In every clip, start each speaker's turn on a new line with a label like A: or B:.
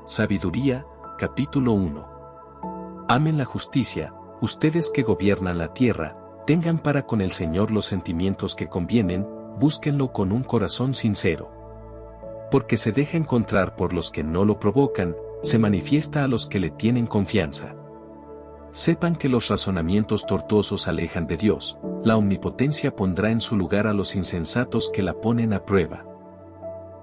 A: Sabiduría, capítulo 1. Amen la justicia, ustedes que gobiernan la tierra, tengan para con el Señor los sentimientos que convienen, búsquenlo con un corazón sincero. Porque se deja encontrar por los que no lo provocan, se manifiesta a los que le tienen confianza. Sepan que los razonamientos tortuosos alejan de Dios, la omnipotencia pondrá en su lugar a los insensatos que la ponen a prueba.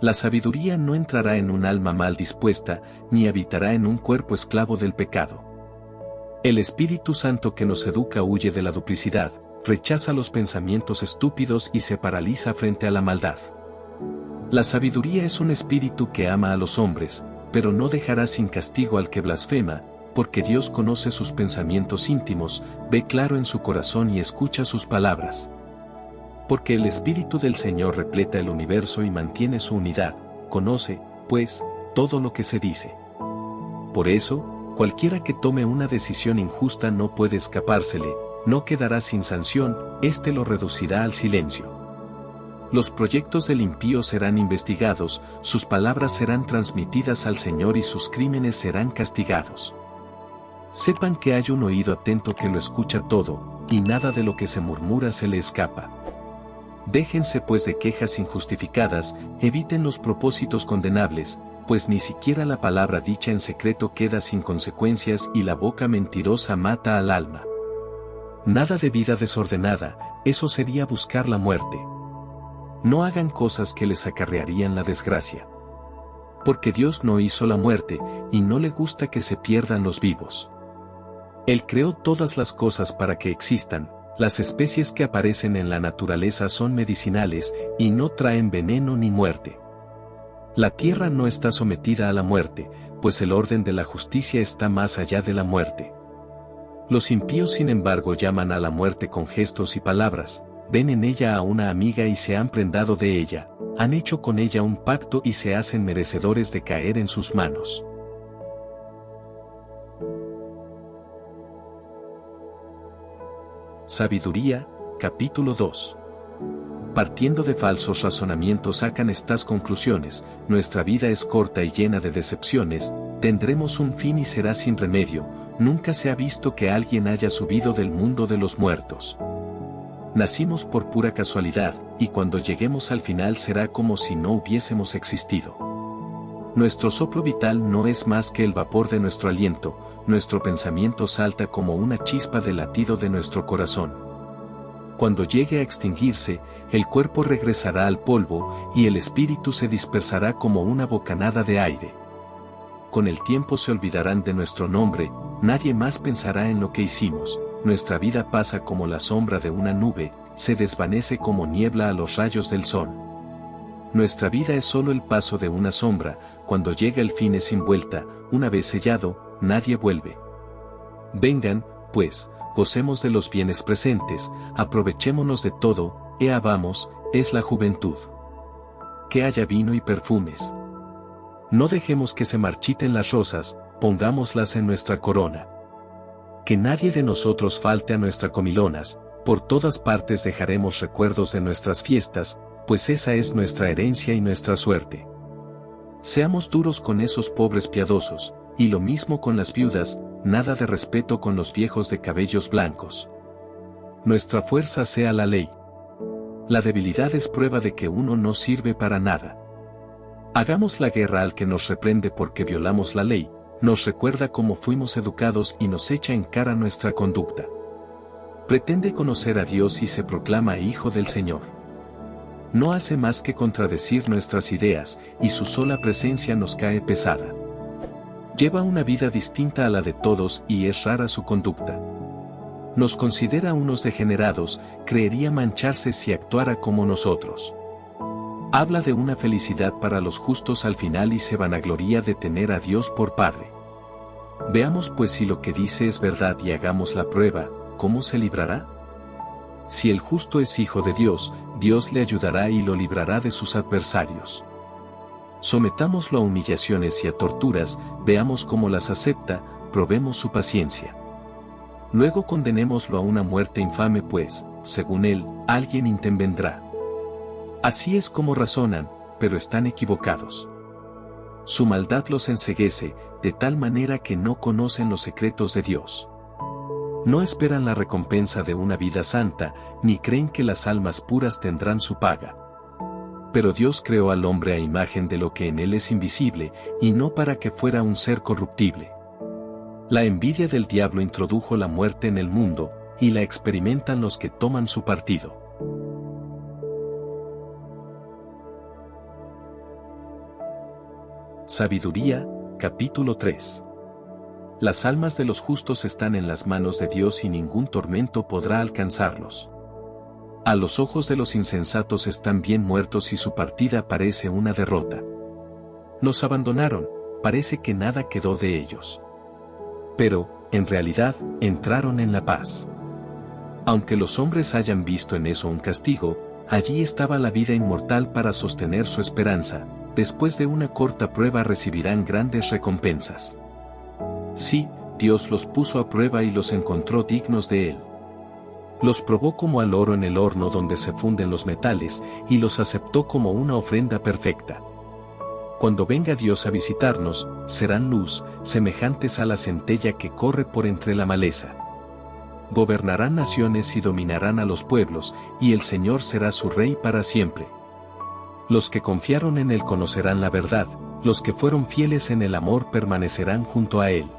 A: La sabiduría no entrará en un alma mal dispuesta, ni habitará en un cuerpo esclavo del pecado. El Espíritu Santo que nos educa huye de la duplicidad, rechaza los pensamientos estúpidos y se paraliza frente a la maldad. La sabiduría es un espíritu que ama a los hombres, pero no dejará sin castigo al que blasfema, porque Dios conoce sus pensamientos íntimos, ve claro en su corazón y escucha sus palabras. Porque el Espíritu del Señor repleta el universo y mantiene su unidad, conoce, pues, todo lo que se dice. Por eso, cualquiera que tome una decisión injusta no puede escapársele, no quedará sin sanción, éste lo reducirá al silencio. Los proyectos del impío serán investigados, sus palabras serán transmitidas al Señor y sus crímenes serán castigados. Sepan que hay un oído atento que lo escucha todo, y nada de lo que se murmura se le escapa. Déjense pues de quejas injustificadas, eviten los propósitos condenables, pues ni siquiera la palabra dicha en secreto queda sin consecuencias y la boca mentirosa mata al alma. Nada de vida desordenada, eso sería buscar la muerte. No hagan cosas que les acarrearían la desgracia. Porque Dios no hizo la muerte, y no le gusta que se pierdan los vivos. Él creó todas las cosas para que existan. Las especies que aparecen en la naturaleza son medicinales, y no traen veneno ni muerte. La tierra no está sometida a la muerte, pues el orden de la justicia está más allá de la muerte. Los impíos sin embargo llaman a la muerte con gestos y palabras, ven en ella a una amiga y se han prendado de ella, han hecho con ella un pacto y se hacen merecedores de caer en sus manos. Sabiduría, capítulo 2. Partiendo de falsos razonamientos sacan estas conclusiones: nuestra vida es corta y llena de decepciones, tendremos un fin y será sin remedio, nunca se ha visto que alguien haya subido del mundo de los muertos. Nacimos por pura casualidad, y cuando lleguemos al final será como si no hubiésemos existido. Nuestro soplo vital no es más que el vapor de nuestro aliento, nuestro pensamiento salta como una chispa del latido de nuestro corazón. Cuando llegue a extinguirse, el cuerpo regresará al polvo, y el espíritu se dispersará como una bocanada de aire. Con el tiempo se olvidarán de nuestro nombre, nadie más pensará en lo que hicimos, nuestra vida pasa como la sombra de una nube, se desvanece como niebla a los rayos del sol. Nuestra vida es solo el paso de una sombra, cuando llega el fin es sin vuelta, una vez sellado, nadie vuelve. Vengan, pues, gocemos de los bienes presentes, aprovechémonos de todo, vamos, es la juventud. Que haya vino y perfumes. No dejemos que se marchiten las rosas, pongámoslas en nuestra corona. Que nadie de nosotros falte a nuestras comilonas, por todas partes dejaremos recuerdos de nuestras fiestas, pues esa es nuestra herencia y nuestra suerte. Seamos duros con esos pobres piadosos, y lo mismo con las viudas, nada de respeto con los viejos de cabellos blancos. Nuestra fuerza sea la ley. La debilidad es prueba de que uno no sirve para nada. Hagamos la guerra al que nos reprende porque violamos la ley, nos recuerda cómo fuimos educados y nos echa en cara nuestra conducta. Pretende conocer a Dios y se proclama hijo del Señor. No hace más que contradecir nuestras ideas, y su sola presencia nos cae pesada. Lleva una vida distinta a la de todos y es rara su conducta. Nos considera unos degenerados, creería mancharse si actuara como nosotros. Habla de una felicidad para los justos al final y se vanagloria de tener a Dios por Padre. Veamos pues si lo que dice es verdad y hagamos la prueba, ¿cómo se librará? Si el justo es hijo de Dios, Dios le ayudará y lo librará de sus adversarios. Sometámoslo a humillaciones y a torturas, veamos cómo las acepta, probemos su paciencia. Luego condenémoslo a una muerte infame pues, según él, alguien intervendrá. Así es como razonan, pero están equivocados. su maldad los enceguece, de tal manera que no conocen los secretos de Dios. No esperan la recompensa de una vida santa, ni creen que las almas puras tendrán su paga. Pero Dios creó al hombre a imagen de lo que en él es invisible, y no para que fuera un ser corruptible. La envidia del diablo introdujo la muerte en el mundo, y la experimentan los que toman su partido. Sabiduría, capítulo 3. Las almas de los justos están en las manos de Dios y ningún tormento podrá alcanzarlos. A los ojos de los insensatos están bien muertos y su partida parece una derrota. Los abandonaron, parece que nada quedó de ellos. Pero, en realidad, entraron en la paz. Aunque los hombres hayan visto en eso un castigo, allí estaba la vida inmortal para sostener su esperanza. Después de una corta prueba recibirán grandes recompensas. Sí, Dios los puso a prueba y los encontró dignos de él. Los probó como al oro en el horno donde se funden los metales, y los aceptó como una ofrenda perfecta. Cuando venga Dios a visitarnos, serán luz, semejantes a la centella que corre por entre la maleza. Gobernarán naciones y dominarán a los pueblos, y el Señor será su rey para siempre. Los que confiaron en él conocerán la verdad, los que fueron fieles en el amor permanecerán junto a él.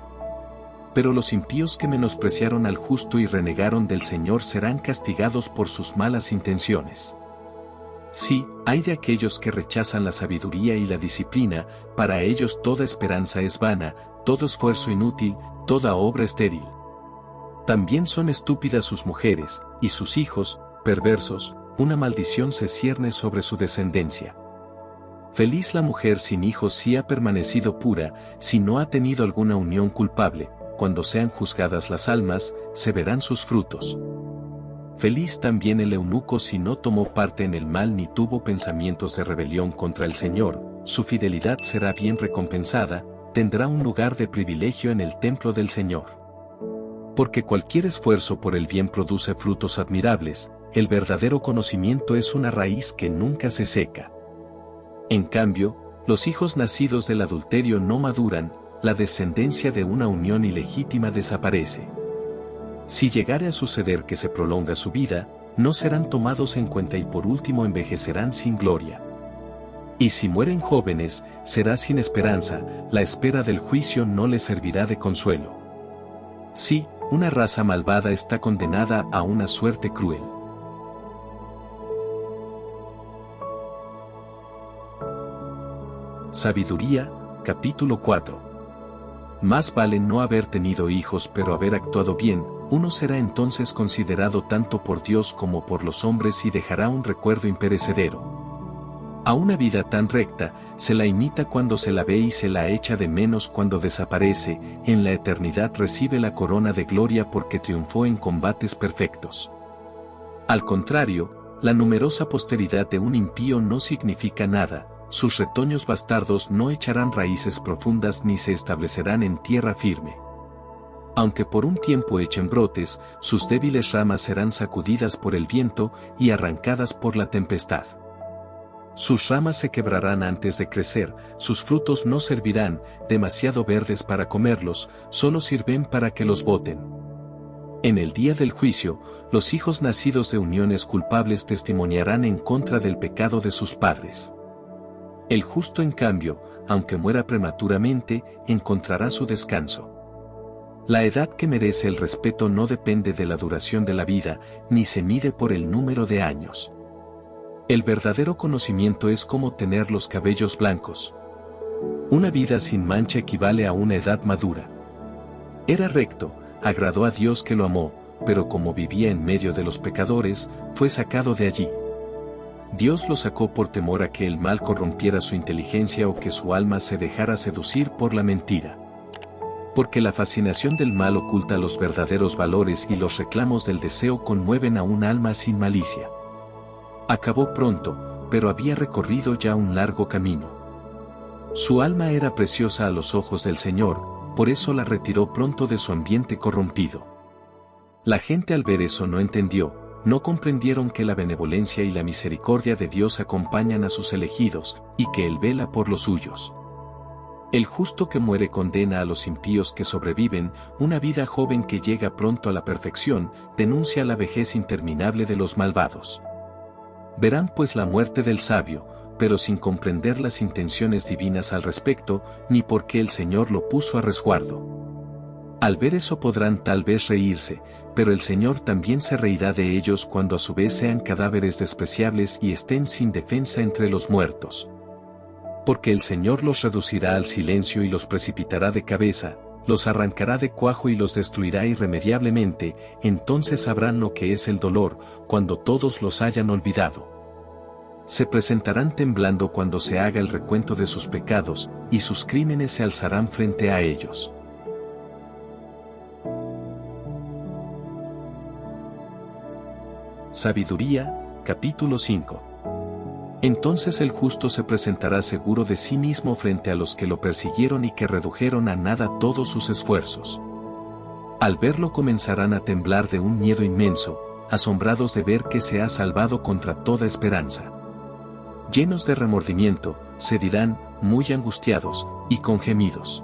A: Pero los impíos que menospreciaron al justo y renegaron del Señor serán castigados por sus malas intenciones. Sí, hay de aquellos que rechazan la sabiduría y la disciplina, para ellos toda esperanza es vana, todo esfuerzo inútil, toda obra estéril. También son estúpidas sus mujeres, y sus hijos, perversos, una maldición se cierne sobre su descendencia. Feliz la mujer sin hijos si ha permanecido pura, si no ha tenido alguna unión culpable. Cuando sean juzgadas las almas, se verán sus frutos. Feliz también el eunuco si no tomó parte en el mal ni tuvo pensamientos de rebelión contra el Señor, su fidelidad será bien recompensada, tendrá un lugar de privilegio en el templo del Señor. Porque cualquier esfuerzo por el bien produce frutos admirables, el verdadero conocimiento es una raíz que nunca se seca. En cambio, los hijos nacidos del adulterio no maduran, la descendencia de una unión ilegítima desaparece. Si llegare a suceder que se prolonga su vida, no serán tomados en cuenta y por último envejecerán sin gloria. Y si mueren jóvenes, será sin esperanza, la espera del juicio no les servirá de consuelo. Sí, una raza malvada está condenada a una suerte cruel. Sabiduría, capítulo 4. Más vale no haber tenido hijos pero haber actuado bien, uno será entonces considerado tanto por Dios como por los hombres y dejará un recuerdo imperecedero. A una vida tan recta, se la imita cuando se la ve y se la echa de menos cuando desaparece, en la eternidad recibe la corona de gloria porque triunfó en combates perfectos. Al contrario, la numerosa posteridad de un impío no significa nada. Sus retoños bastardos no echarán raíces profundas ni se establecerán en tierra firme. Aunque por un tiempo echen brotes, sus débiles ramas serán sacudidas por el viento y arrancadas por la tempestad. Sus ramas se quebrarán antes de crecer, sus frutos no servirán, demasiado verdes para comerlos, solo sirven para que los boten. En el día del juicio, los hijos nacidos de uniones culpables testimoniarán en contra del pecado de sus padres. El justo en cambio, aunque muera prematuramente, encontrará su descanso. La edad que merece el respeto no depende de la duración de la vida, ni se mide por el número de años. El verdadero conocimiento es como tener los cabellos blancos. Una vida sin mancha equivale a una edad madura. Era recto, agradó a Dios que lo amó, pero como vivía en medio de los pecadores, fue sacado de allí. Dios lo sacó por temor a que el mal corrompiera su inteligencia o que su alma se dejara seducir por la mentira. Porque la fascinación del mal oculta los verdaderos valores y los reclamos del deseo conmueven a un alma sin malicia. Acabó pronto, pero había recorrido ya un largo camino. Su alma era preciosa a los ojos del Señor, por eso la retiró pronto de su ambiente corrompido. La gente al ver eso no entendió, no comprendieron que la benevolencia y la misericordia de Dios acompañan a sus elegidos, y que Él vela por los suyos. El justo que muere condena a los impíos que sobreviven, una vida joven que llega pronto a la perfección, denuncia la vejez interminable de los malvados. Verán pues la muerte del sabio, pero sin comprender las intenciones divinas al respecto, ni por qué el Señor lo puso a resguardo. Al ver eso podrán tal vez reírse, pero el Señor también se reirá de ellos cuando a su vez sean cadáveres despreciables y estén sin defensa entre los muertos. Porque el Señor los reducirá al silencio y los precipitará de cabeza, los arrancará de cuajo y los destruirá irremediablemente, entonces sabrán lo que es el dolor, cuando todos los hayan olvidado. Se presentarán temblando cuando se haga el recuento de sus pecados, y sus crímenes se alzarán frente a ellos. Sabiduría, capítulo 5. Entonces el justo se presentará seguro de sí mismo frente a los que lo persiguieron y que redujeron a nada todos sus esfuerzos. Al verlo comenzarán a temblar de un miedo inmenso, asombrados de ver que se ha salvado contra toda esperanza. Llenos de remordimiento, se dirán, muy angustiados, y con gemidos.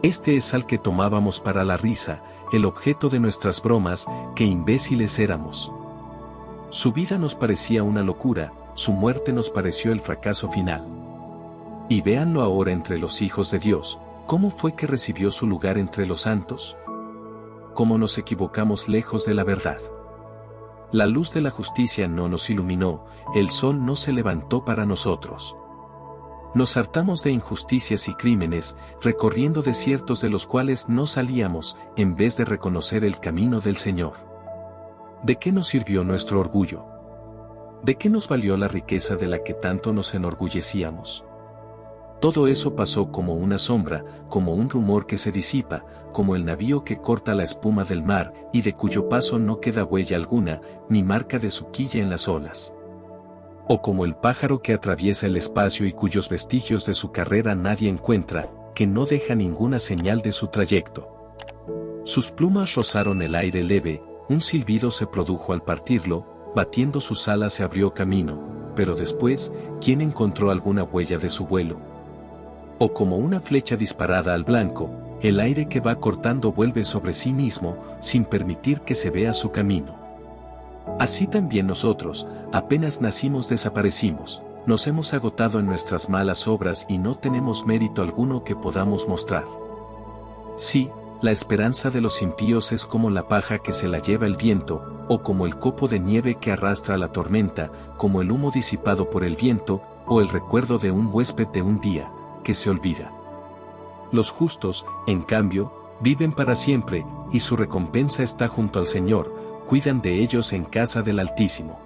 A: Este es al que tomábamos para la risa, el objeto de nuestras bromas, qué imbéciles éramos. Su vida nos parecía una locura, su muerte nos pareció el fracaso final. Y véanlo ahora entre los hijos de Dios, ¿cómo fue que recibió su lugar entre los santos? ¿Cómo nos equivocamos lejos de la verdad? La luz de la justicia no nos iluminó, el sol no se levantó para nosotros. Nos hartamos de injusticias y crímenes, recorriendo desiertos de los cuales no salíamos, en vez de reconocer el camino del Señor. ¿De qué nos sirvió nuestro orgullo? ¿De qué nos valió la riqueza de la que tanto nos enorgullecíamos? Todo eso pasó como una sombra, como un rumor que se disipa, como el navío que corta la espuma del mar y de cuyo paso no queda huella alguna, ni marca de su quilla en las olas. O como el pájaro que atraviesa el espacio y cuyos vestigios de su carrera nadie encuentra, que no deja ninguna señal de su trayecto. Sus plumas rozaron el aire leve, un silbido se produjo al partirlo, batiendo sus alas se abrió camino, pero después, ¿quién encontró alguna huella de su vuelo? O como una flecha disparada al blanco, el aire que va cortando vuelve sobre sí mismo, sin permitir que se vea su camino. Así también nosotros, apenas nacimos desaparecimos, nos hemos agotado en nuestras malas obras y no tenemos mérito alguno que podamos mostrar. Sí, la esperanza de los impíos es como la paja que se la lleva el viento, o como el copo de nieve que arrastra la tormenta, como el humo disipado por el viento, o el recuerdo de un huésped de un día, que se olvida. Los justos, en cambio, viven para siempre, y su recompensa está junto al Señor, cuidan de ellos en casa del Altísimo.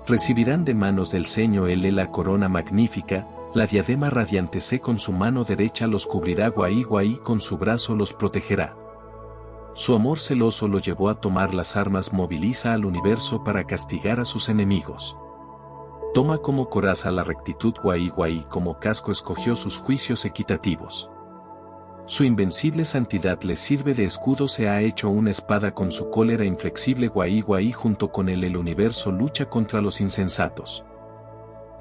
A: Recibirán de manos del Señor la corona magnífica, la diadema radiante con su mano derecha los cubrirá, Guaí con su brazo los protegerá. Su amor celoso lo llevó a tomar las armas, moviliza al universo para castigar a sus enemigos. Toma como coraza la rectitud, Guaí como casco escogió sus juicios equitativos. Su invencible santidad le sirve de escudo, se ha hecho una espada con su cólera inflexible, Guaí junto con él el universo lucha contra los insensatos.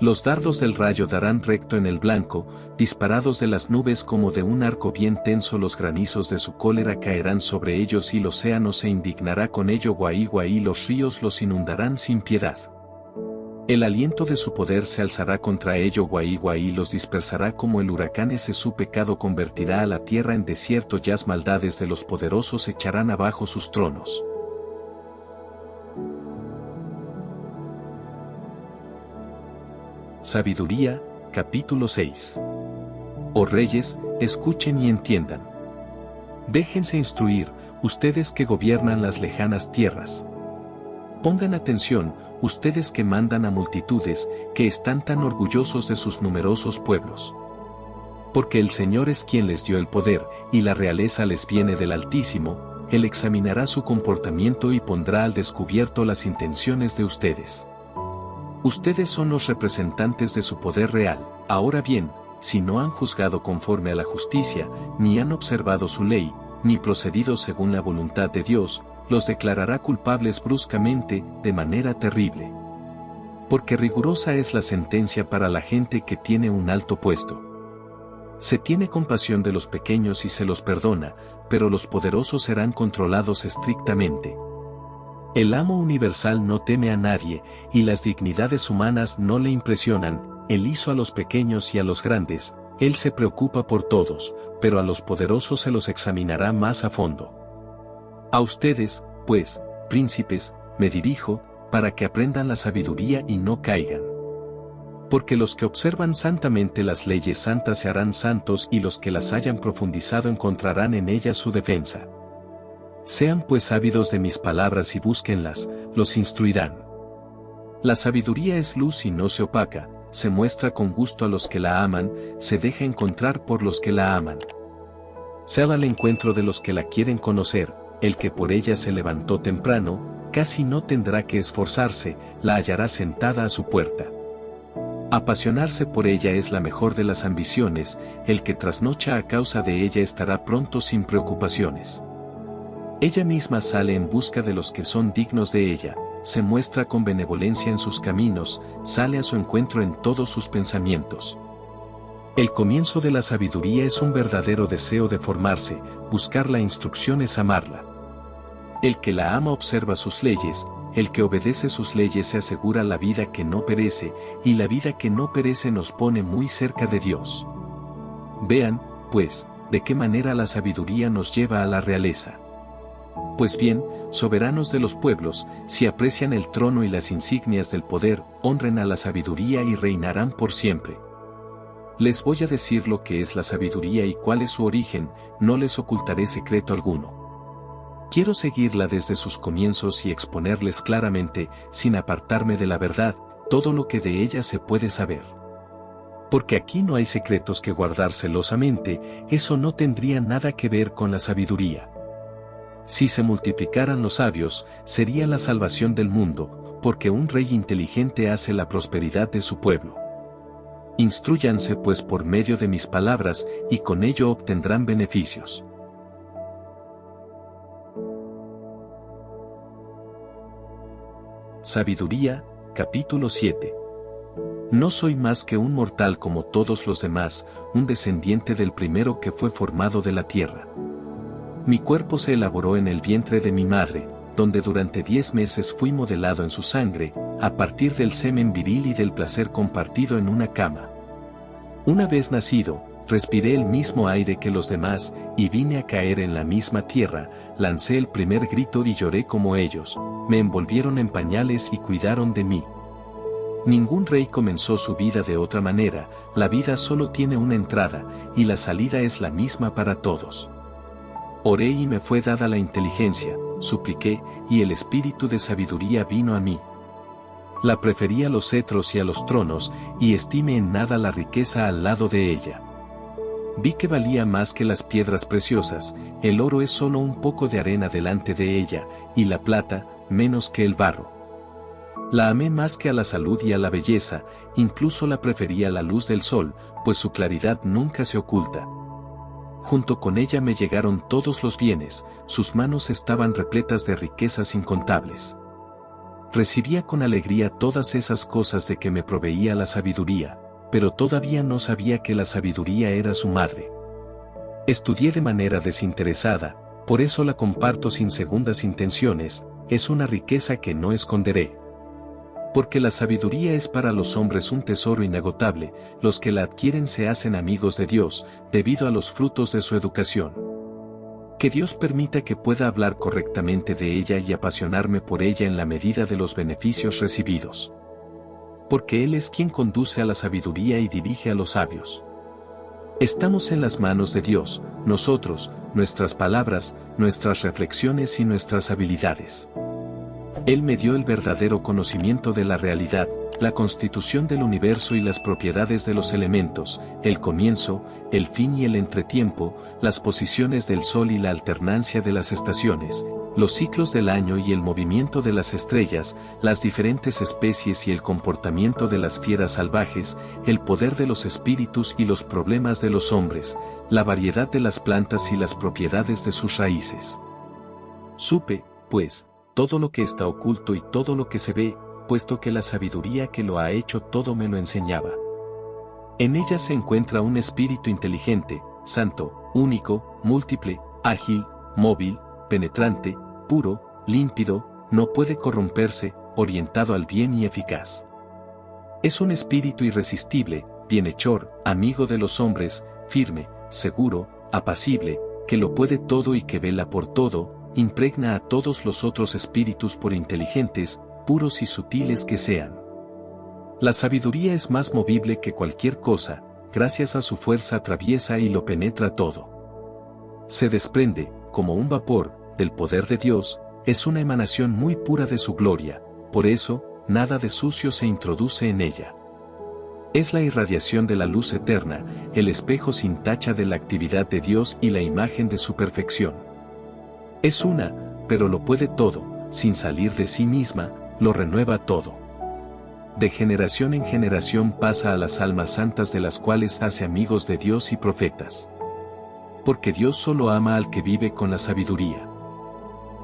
A: Los dardos del rayo darán recto en el blanco, disparados de las nubes como de un arco bien tenso, los granizos de su cólera caerán sobre ellos y el océano se indignará con ello, Guaí los ríos los inundarán sin piedad. El aliento de su poder se alzará contra ello, Guaí los dispersará como el huracán, ese su pecado convertirá a la tierra en desierto, las maldades de los poderosos echarán abajo sus tronos. Sabiduría, capítulo 6. Oh reyes, escuchen y entiendan. Déjense instruir, ustedes que gobiernan las lejanas tierras. Pongan atención, ustedes que mandan a multitudes, que están tan orgullosos de sus numerosos pueblos. Porque el Señor es quien les dio el poder, y la realeza les viene del Altísimo, Él examinará su comportamiento y pondrá al descubierto las intenciones de ustedes. Ustedes son los representantes de su poder real. Ahora bien, si no han juzgado conforme a la justicia, ni han observado su ley, ni procedido según la voluntad de Dios, los declarará culpables bruscamente, de manera terrible. Porque rigurosa es la sentencia para la gente que tiene un alto puesto. Se tiene compasión de los pequeños y se los perdona, pero los poderosos serán controlados estrictamente. El amo universal no teme a nadie, y las dignidades humanas no le impresionan. Él hizo a los pequeños y a los grandes, él se preocupa por todos, pero a los poderosos se los examinará más a fondo. A ustedes, pues, príncipes, me dirijo, para que aprendan la sabiduría y no caigan. Porque los que observan santamente las leyes santas se harán santos y los que las hayan profundizado encontrarán en ellas su defensa. Sean pues ávidos de mis palabras y búsquenlas, los instruirán. La sabiduría es luz y no se opaca, se muestra con gusto a los que la aman, se deja encontrar por los que la aman. Se va al encuentro de los que la quieren conocer, el que por ella se levantó temprano, casi no tendrá que esforzarse, la hallará sentada a su puerta. Apasionarse por ella es la mejor de las ambiciones, el que trasnocha a causa de ella estará pronto sin preocupaciones. Ella misma sale en busca de los que son dignos de ella, se muestra con benevolencia en sus caminos, sale a su encuentro en todos sus pensamientos. El comienzo de la sabiduría es un verdadero deseo de formarse, buscar la instrucción es amarla. El que la ama observa sus leyes, el que obedece sus leyes se asegura la vida que no perece, y la vida que no perece nos pone muy cerca de Dios. Vean, pues, de qué manera la sabiduría nos lleva a la realeza. Pues bien, soberanos de los pueblos, si aprecian el trono y las insignias del poder, honren a la sabiduría y reinarán por siempre. Les voy a decir lo que es la sabiduría y cuál es su origen, no les ocultaré secreto alguno. Quiero seguirla desde sus comienzos y exponerles claramente, sin apartarme de la verdad, todo lo que de ella se puede saber. Porque aquí no hay secretos que guardar celosamente, eso no tendría nada que ver con la sabiduría. Si se multiplicaran los sabios, sería la salvación del mundo, porque un rey inteligente hace la prosperidad de su pueblo. Instrúyanse pues por medio de mis palabras, y con ello obtendrán beneficios. Sabiduría, capítulo 7. No soy más que un mortal como todos los demás, un descendiente del primero que fue formado de la tierra. Mi cuerpo se elaboró en el vientre de mi madre, donde durante 10 meses fui modelado en su sangre, a partir del semen viril y del placer compartido en una cama. Una vez nacido, respiré el mismo aire que los demás, y vine a caer en la misma tierra, lancé el primer grito y lloré como ellos, me envolvieron en pañales y cuidaron de mí. Ningún rey comenzó su vida de otra manera, la vida solo tiene una entrada, y la salida es la misma para todos. Oré y me fue dada la inteligencia, supliqué, y el espíritu de sabiduría vino a mí. La preferí a los cetros y a los tronos, y estimé en nada la riqueza al lado de ella. Vi que valía más que las piedras preciosas, el oro es solo un poco de arena delante de ella, y la plata, menos que el barro. La amé más que a la salud y a la belleza, incluso la preferí a la luz del sol, pues su claridad nunca se oculta. Junto con ella me llegaron todos los bienes, sus manos estaban repletas de riquezas incontables. Recibía con alegría todas esas cosas de que me proveía la sabiduría, pero todavía no sabía que la sabiduría era su madre. Estudié de manera desinteresada, por eso la comparto sin segundas intenciones, es una riqueza que no esconderé. Porque la sabiduría es para los hombres un tesoro inagotable, los que la adquieren se hacen amigos de Dios, debido a los frutos de su educación. Que Dios permita que pueda hablar correctamente de ella y apasionarme por ella en la medida de los beneficios recibidos. Porque Él es quien conduce a la sabiduría y dirige a los sabios. Estamos en las manos de Dios, nosotros, nuestras palabras, nuestras reflexiones y nuestras habilidades. Él me dio el verdadero conocimiento de la realidad, la constitución del universo y las propiedades de los elementos, el comienzo, el fin y el entretiempo, las posiciones del sol y la alternancia de las estaciones, los ciclos del año y el movimiento de las estrellas, las diferentes especies y el comportamiento de las fieras salvajes, el poder de los espíritus y los problemas de los hombres, la variedad de las plantas y las propiedades de sus raíces. Supe, pues, todo lo que está oculto y todo lo que se ve, puesto que la sabiduría que lo ha hecho todo me lo enseñaba. En ella se encuentra un espíritu inteligente, santo, único, múltiple, ágil, móvil, penetrante, puro, límpido, no puede corromperse, orientado al bien y eficaz. Es un espíritu irresistible, bienhechor, amigo de los hombres, firme, seguro, apacible, que lo puede todo y que vela por todo, impregna a todos los otros espíritus por inteligentes, puros y sutiles que sean. La sabiduría es más movible que cualquier cosa, gracias a su fuerza atraviesa y lo penetra todo. Se desprende, como un vapor, del poder de Dios, es una emanación muy pura de su gloria, por eso, nada de sucio se introduce en ella. Es la irradiación de la luz eterna, el espejo sin tacha de la actividad de Dios y la imagen de su perfección. Es una, pero lo puede todo, sin salir de sí misma, lo renueva todo. De generación en generación pasa a las almas santas de las cuales hace amigos de Dios y profetas. Porque Dios solo ama al que vive con la sabiduría.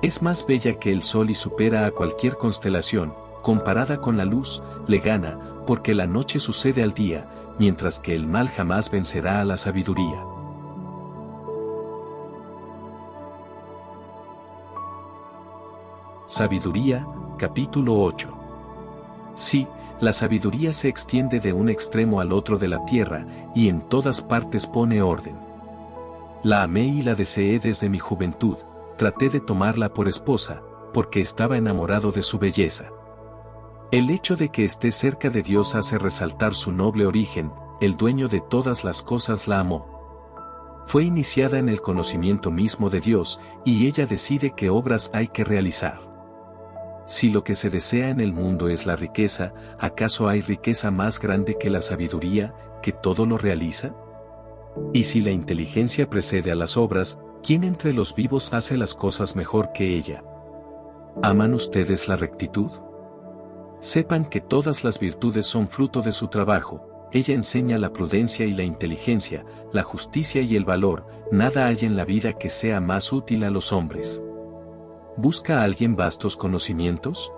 A: Es más bella que el sol y supera a cualquier constelación, comparada con la luz, le gana, porque la noche sucede al día, mientras que el mal jamás vencerá a la sabiduría. Sabiduría, capítulo 8. Sí, la sabiduría se extiende de un extremo al otro de la tierra, y en todas partes pone orden. La amé y la deseé desde mi juventud, traté de tomarla por esposa, porque estaba enamorado de su belleza. El hecho de que esté cerca de Dios hace resaltar su noble origen, el dueño de todas las cosas la amó. Fue iniciada en el conocimiento mismo de Dios, y ella decide qué obras hay que realizar. Si lo que se desea en el mundo es la riqueza, ¿acaso hay riqueza más grande que la sabiduría, que todo lo realiza? Y si la inteligencia precede a las obras, ¿quién entre los vivos hace las cosas mejor que ella? ¿Aman ustedes la rectitud? Sepan que todas las virtudes son fruto de su trabajo, ella enseña la prudencia y la inteligencia, la justicia y el valor, nada hay en la vida que sea más útil a los hombres. ¿Busca alguien vastos conocimientos?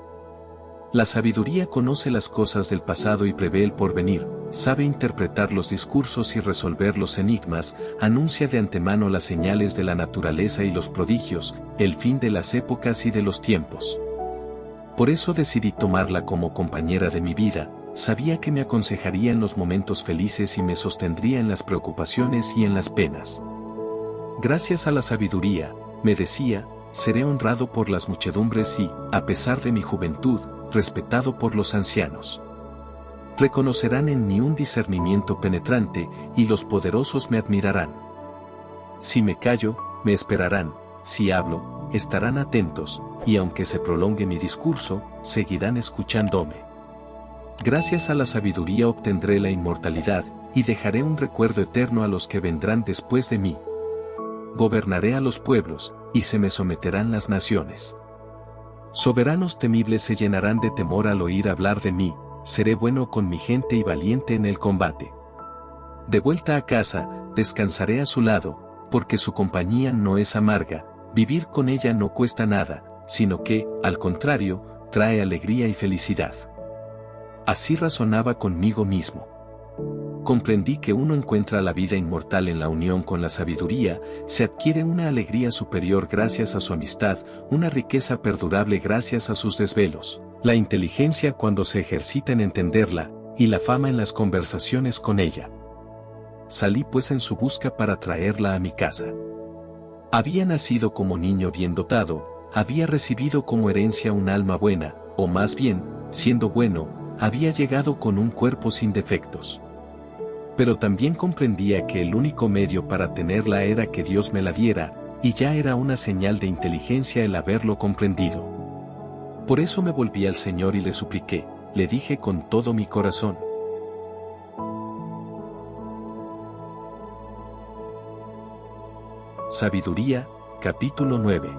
A: La sabiduría conoce las cosas del pasado y prevé el porvenir, sabe interpretar los discursos y resolver los enigmas, anuncia de antemano las señales de la naturaleza y los prodigios, el fin de las épocas y de los tiempos. Por eso decidí tomarla como compañera de mi vida, sabía que me aconsejaría en los momentos felices y me sostendría en las preocupaciones y en las penas. Gracias a la sabiduría, me decía, seré honrado por las muchedumbres y, a pesar de mi juventud, respetado por los ancianos. Reconocerán en mí un discernimiento penetrante, y los poderosos me admirarán. Si me callo, me esperarán, si hablo, estarán atentos, y aunque se prolongue mi discurso, seguirán escuchándome. Gracias a la sabiduría obtendré la inmortalidad, y dejaré un recuerdo eterno a los que vendrán después de mí. Gobernaré a los pueblos, y se me someterán las naciones. Soberanos temibles se llenarán de temor al oír hablar de mí, seré bueno con mi gente y valiente en el combate. De vuelta a casa, descansaré a su lado, porque su compañía no es amarga, vivir con ella no cuesta nada, sino que, al contrario, trae alegría y felicidad. Así razonaba conmigo mismo. Comprendí que uno encuentra la vida inmortal en la unión con la sabiduría, se adquiere una alegría superior gracias a su amistad, una riqueza perdurable gracias a sus desvelos, la inteligencia cuando se ejercita en entenderla, y la fama en las conversaciones con ella. Salí pues en su busca para traerla a mi casa. Había nacido como niño bien dotado, había recibido como herencia un alma buena, o más bien, siendo bueno, había llegado con un cuerpo sin defectos. Pero también comprendía que el único medio para tenerla era que Dios me la diera, y ya era una señal de inteligencia el haberlo comprendido. Por eso me volví al Señor y le supliqué, le dije con todo mi corazón. Sabiduría, capítulo 9.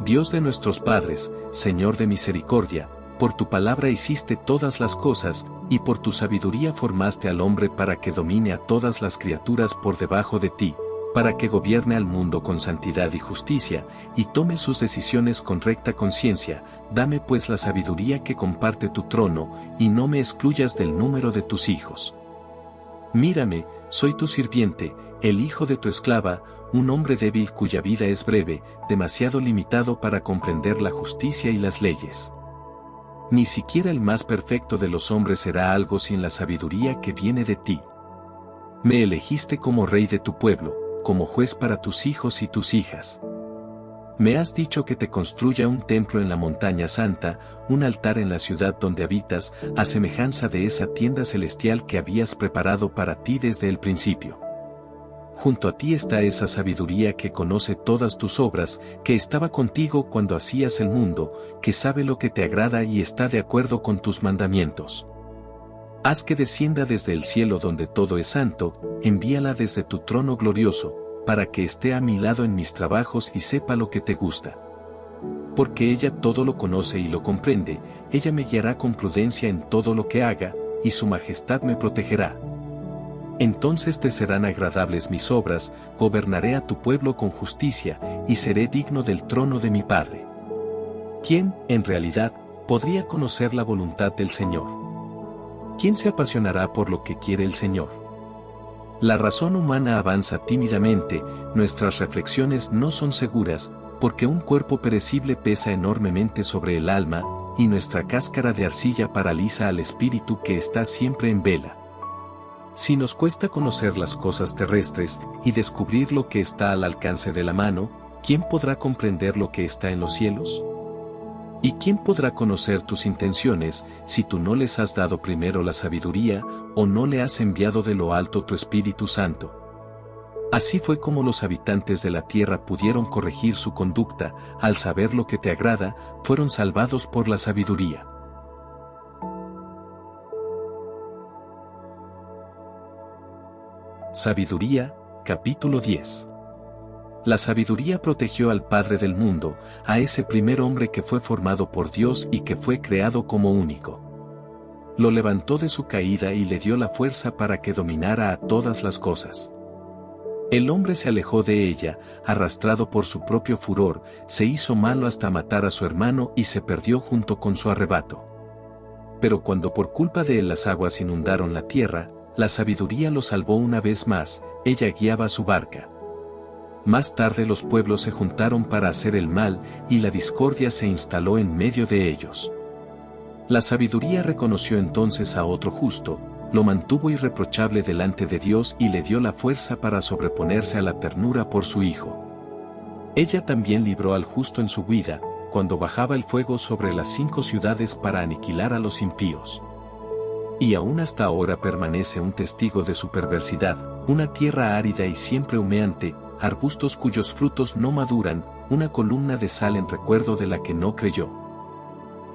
A: Dios de nuestros padres, Señor de misericordia, por tu palabra hiciste todas las cosas, y por tu sabiduría formaste al hombre para que domine a todas las criaturas por debajo de ti, para que gobierne al mundo con santidad y justicia, y tome sus decisiones con recta conciencia. Dame pues la sabiduría que comparte tu trono, y no me excluyas del número de tus hijos. Mírame, soy tu sirviente, el hijo de tu esclava, un hombre débil cuya vida es breve, demasiado limitado para comprender la justicia y las leyes. Ni siquiera el más perfecto de los hombres será algo sin la sabiduría que viene de ti. Me elegiste como rey de tu pueblo, como juez para tus hijos y tus hijas. Me has dicho que te construya un templo en la montaña santa, un altar en la ciudad donde habitas, a semejanza de esa tienda celestial que habías preparado para ti desde el principio. Junto a ti está esa sabiduría que conoce todas tus obras, que estaba contigo cuando hacías el mundo, que sabe lo que te agrada y está de acuerdo con tus mandamientos. Haz que descienda desde el cielo donde todo es santo, envíala desde tu trono glorioso, para que esté a mi lado en mis trabajos y sepa lo que te gusta. Porque ella todo lo conoce y lo comprende, ella me guiará con prudencia en todo lo que haga, y su majestad me protegerá. Entonces te serán agradables mis obras, gobernaré a tu pueblo con justicia, y seré digno del trono de mi Padre. ¿Quién, en realidad, podría conocer la voluntad del Señor? ¿Quién se apasionará por lo que quiere el Señor? La razón humana avanza tímidamente, nuestras reflexiones no son seguras, porque un cuerpo perecible pesa enormemente sobre el alma, y nuestra cáscara de arcilla paraliza al espíritu que está siempre en vela. Si nos cuesta conocer las cosas terrestres y descubrir lo que está al alcance de la mano, ¿quién podrá comprender lo que está en los cielos? ¿Y quién podrá conocer tus intenciones si tú no les has dado primero la sabiduría o no le has enviado de lo alto tu Espíritu Santo? Así fue como los habitantes de la tierra pudieron corregir su conducta, al saber lo que te agrada, fueron salvados por la sabiduría. Sabiduría, capítulo 10. La sabiduría protegió al Padre del mundo, a ese primer hombre que fue formado por Dios y que fue creado como único. Lo levantó de su caída y le dio la fuerza para que dominara a todas las cosas. El hombre se alejó de ella, arrastrado por su propio furor, se hizo malo hasta matar a su hermano y se perdió junto con su arrebato. Pero cuando por culpa de él las aguas inundaron la tierra, la sabiduría lo salvó una vez más, ella guiaba su barca. Más tarde los pueblos se juntaron para hacer el mal, y la discordia se instaló en medio de ellos. La sabiduría reconoció entonces a otro justo, lo mantuvo irreprochable delante de Dios y le dio la fuerza para sobreponerse a la ternura por su hijo. Ella también libró al justo en su huida, cuando bajaba el fuego sobre las 5 ciudades para aniquilar a los impíos. Y aún hasta ahora permanece un testigo de su perversidad, una tierra árida y siempre humeante, arbustos cuyos frutos no maduran, una columna de sal en recuerdo de la que no creyó.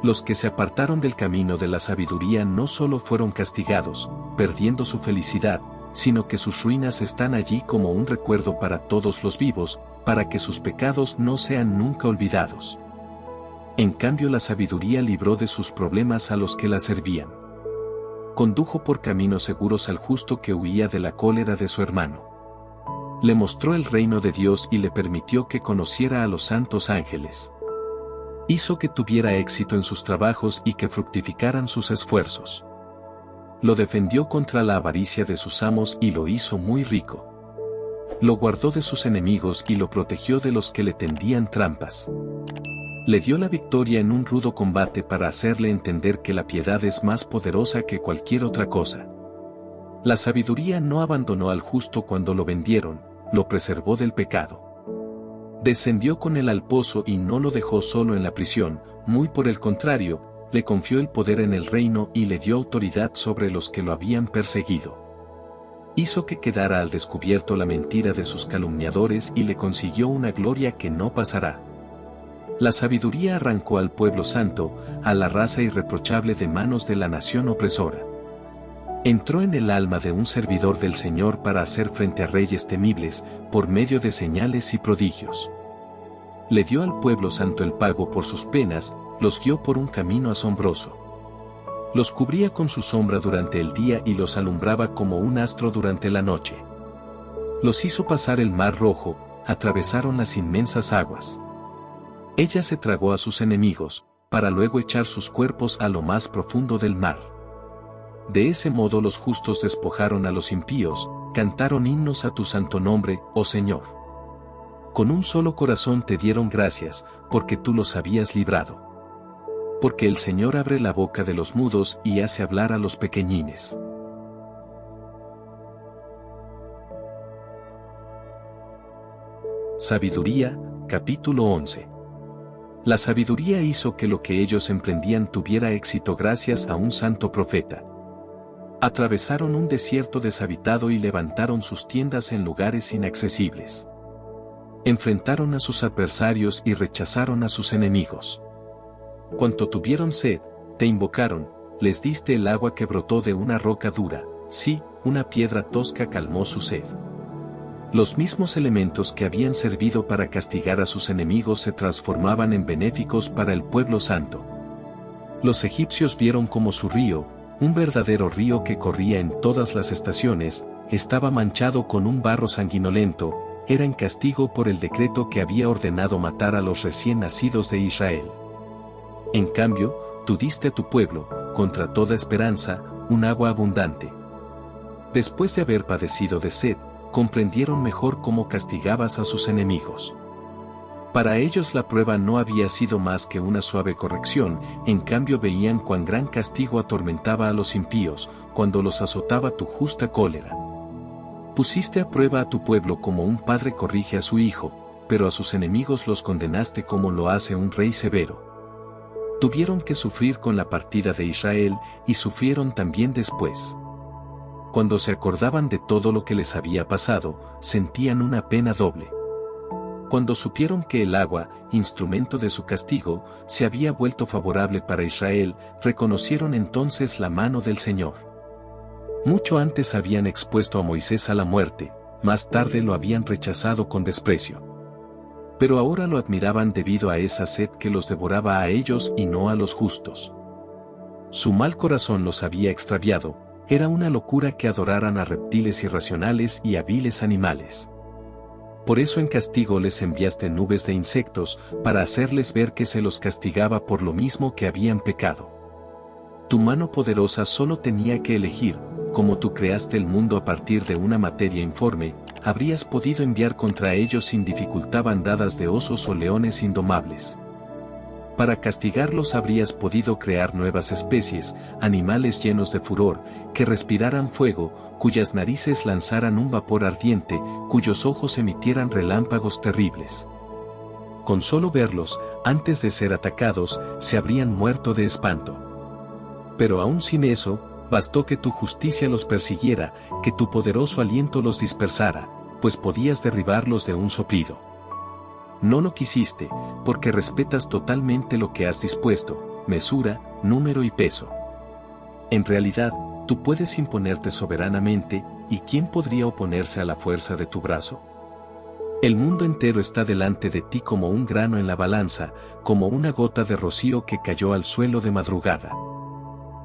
A: Los que se apartaron del camino de la sabiduría no solo fueron castigados, perdiendo su felicidad, sino que sus ruinas están allí como un recuerdo para todos los vivos, para que sus pecados no sean nunca olvidados. En cambio la sabiduría libró de sus problemas a los que la servían. Condujo por caminos seguros al justo que huía de la cólera de su hermano. Le mostró el reino de Dios y le permitió que conociera a los santos ángeles. Hizo que tuviera éxito en sus trabajos y que fructificaran sus esfuerzos. Lo defendió contra la avaricia de sus amos y lo hizo muy rico. Lo guardó de sus enemigos y lo protegió de los que le tendían trampas. Le dio la victoria en un rudo combate para hacerle entender que la piedad es más poderosa que cualquier otra cosa. La sabiduría no abandonó al justo cuando lo vendieron, lo preservó del pecado. Descendió con él al pozo y no lo dejó solo en la prisión, muy por el contrario, le confió el poder en el reino y le dio autoridad sobre los que lo habían perseguido. Hizo que quedara al descubierto la mentira de sus calumniadores y le consiguió una gloria que no pasará. La sabiduría arrancó al pueblo santo, a la raza irreprochable de manos de la nación opresora. Entró en el alma de un servidor del Señor para hacer frente a reyes temibles, por medio de señales y prodigios. Le dio al pueblo santo el pago por sus penas, los guió por un camino asombroso. Los cubría con su sombra durante el día y los alumbraba como un astro durante la noche. Los hizo pasar el mar rojo, atravesaron las inmensas aguas. Ella se tragó a sus enemigos, para luego echar sus cuerpos a lo más profundo del mar. De ese modo los justos despojaron a los impíos, cantaron himnos a tu santo nombre, oh Señor. Con un solo corazón te dieron gracias, porque tú los habías librado. Porque el Señor abre la boca de los mudos y hace hablar a los pequeñines. Sabiduría, capítulo 11. La sabiduría hizo que lo que ellos emprendían tuviera éxito gracias a un santo profeta. Atravesaron un desierto deshabitado y levantaron sus tiendas en lugares inaccesibles. Enfrentaron a sus adversarios y rechazaron a sus enemigos. Cuando tuvieron sed, te invocaron, les diste el agua que brotó de una roca dura, sí, una piedra tosca calmó su sed. Los mismos elementos que habían servido para castigar a sus enemigos se transformaban en benéficos para el pueblo santo. Los egipcios vieron como su río, un verdadero río que corría en todas las estaciones, estaba manchado con un barro sanguinolento, era en castigo por el decreto que había ordenado matar a los recién nacidos de Israel. En cambio, tú diste a tu pueblo, contra toda esperanza, un agua abundante. Después de haber padecido de sed, comprendieron mejor cómo castigabas a sus enemigos. Para ellos la prueba no había sido más que una suave corrección, en cambio veían cuán gran castigo atormentaba a los impíos, cuando los azotaba tu justa cólera. Pusiste a prueba a tu pueblo como un padre corrige a su hijo, pero a sus enemigos los condenaste como lo hace un rey severo. Tuvieron que sufrir con la partida de Israel, y sufrieron también después. Cuando se acordaban de todo lo que les había pasado, sentían una pena doble. Cuando supieron que el agua, instrumento de su castigo, se había vuelto favorable para Israel, reconocieron entonces la mano del Señor. Mucho antes habían expuesto a Moisés a la muerte, más tarde lo habían rechazado con desprecio. Pero ahora lo admiraban debido a esa sed que los devoraba a ellos y no a los justos. Su mal corazón los había extraviado, era una locura que adoraran a reptiles irracionales y a viles animales. Por eso en castigo les enviaste nubes de insectos, para hacerles ver que se los castigaba por lo mismo que habían pecado. Tu mano poderosa solo tenía que elegir, como tú creaste el mundo a partir de una materia informe, habrías podido enviar contra ellos sin dificultad bandadas de osos o leones indomables. Para castigarlos habrías podido crear nuevas especies, animales llenos de furor, que respiraran fuego, cuyas narices lanzaran un vapor ardiente, cuyos ojos emitieran relámpagos terribles. Con solo verlos, antes de ser atacados, se habrían muerto de espanto. Pero aún sin eso, bastó que tu justicia los persiguiera, que tu poderoso aliento los dispersara, pues podías derribarlos de un soplido. No lo quisiste, porque respetas totalmente lo que has dispuesto, mesura, número y peso. En realidad, tú puedes imponerte soberanamente, ¿y quién podría oponerse a la fuerza de tu brazo? El mundo entero está delante de ti como un grano en la balanza, como una gota de rocío que cayó al suelo de madrugada.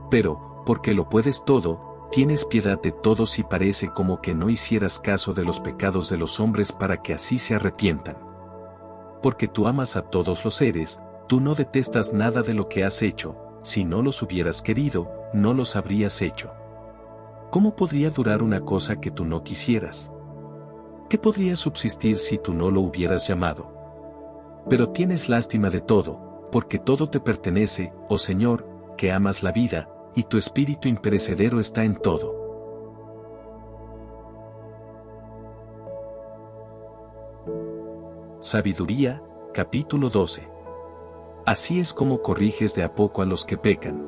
A: Pero, porque lo puedes todo, tienes piedad de todos y parece como que no hicieras caso de los pecados de los hombres para que así se arrepientan. Porque tú amas a todos los seres, tú no detestas nada de lo que has hecho, si no los hubieras querido, no los habrías hecho. ¿Cómo podría durar una cosa que tú no quisieras? ¿Qué podría subsistir si tú no lo hubieras llamado? Pero tienes lástima de todo, porque todo te pertenece, oh Señor, que amas la vida, y tu espíritu imperecedero está en todo. Sabiduría, capítulo 12. Así es como corriges de a poco a los que pecan.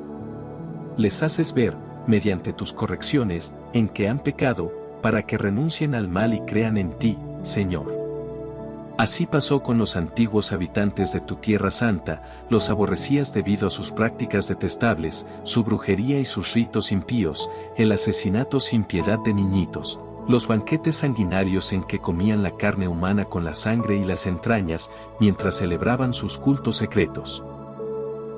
A: Les haces ver, mediante tus correcciones, en que han pecado, para que renuncien al mal y crean en ti, Señor. Así pasó con los antiguos habitantes de tu tierra santa, los aborrecías debido a sus prácticas detestables, su brujería y sus ritos impíos, el asesinato sin piedad de niñitos, los banquetes sanguinarios en que comían la carne humana con la sangre y las entrañas, mientras celebraban sus cultos secretos.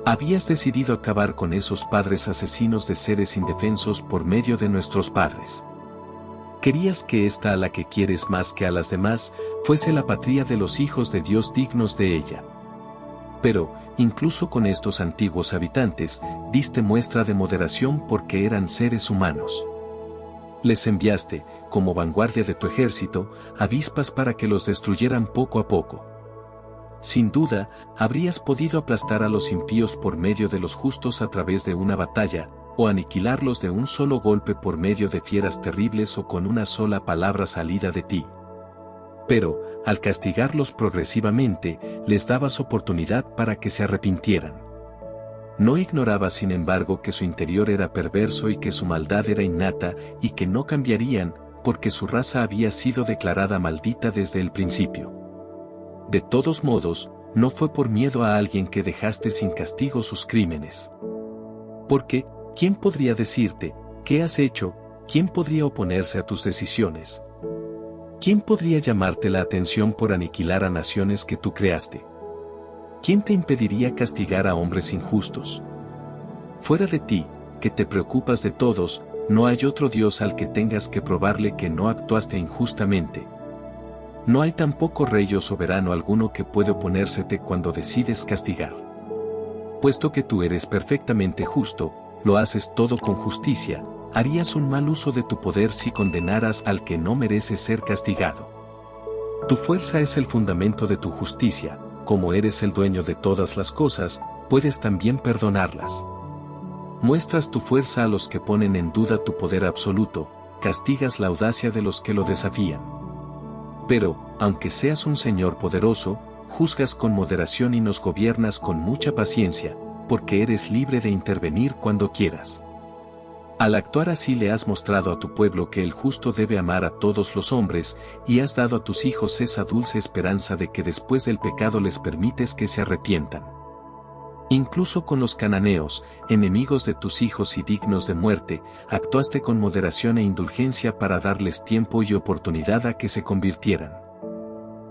A: Habías decidido acabar con esos padres asesinos de seres indefensos por medio de nuestros padres. Querías que esta a la que quieres más que a las demás, fuese la patria de los hijos de Dios dignos de ella. Pero, incluso con estos antiguos habitantes, diste muestra de moderación porque eran seres humanos. Les enviaste, como vanguardia de tu ejército, avispas para que los destruyeran poco a poco. Sin duda, habrías podido aplastar a los impíos por medio de los justos a través de una batalla, o aniquilarlos de un solo golpe por medio de fieras terribles o con una sola palabra salida de ti. Pero, al castigarlos progresivamente, les dabas oportunidad para que se arrepintieran. No ignorabas sin embargo que su interior era perverso y que su maldad era innata y que no cambiarían, porque su raza había sido declarada maldita desde el principio. De todos modos, no fue por miedo a alguien que dejaste sin castigo sus crímenes. Porque, ¿quién podría decirte, qué has hecho? ¿Quién podría oponerse a tus decisiones? ¿Quién podría llamarte la atención por aniquilar a naciones que tú creaste? ¿Quién te impediría castigar a hombres injustos? Fuera de ti, que te preocupas de todos, no hay otro Dios al que tengas que probarle que no actuaste injustamente. No hay tampoco rey o soberano alguno que puede oponérsete cuando decides castigar. Puesto que tú eres perfectamente justo, lo haces todo con justicia, harías un mal uso de tu poder si condenaras al que no merece ser castigado. Tu fuerza es el fundamento de tu justicia, como eres el dueño de todas las cosas, puedes también perdonarlas. Muestras tu fuerza a los que ponen en duda tu poder absoluto, castigas la audacia de los que lo desafían. Pero, aunque seas un Señor poderoso, juzgas con moderación y nos gobiernas con mucha paciencia, porque eres libre de intervenir cuando quieras. Al actuar así le has mostrado a tu pueblo que el justo debe amar a todos los hombres, y has dado a tus hijos esa dulce esperanza de que después del pecado les permites que se arrepientan. Incluso con los cananeos, enemigos de tus hijos y dignos de muerte, actuaste con moderación e indulgencia para darles tiempo y oportunidad a que se convirtieran.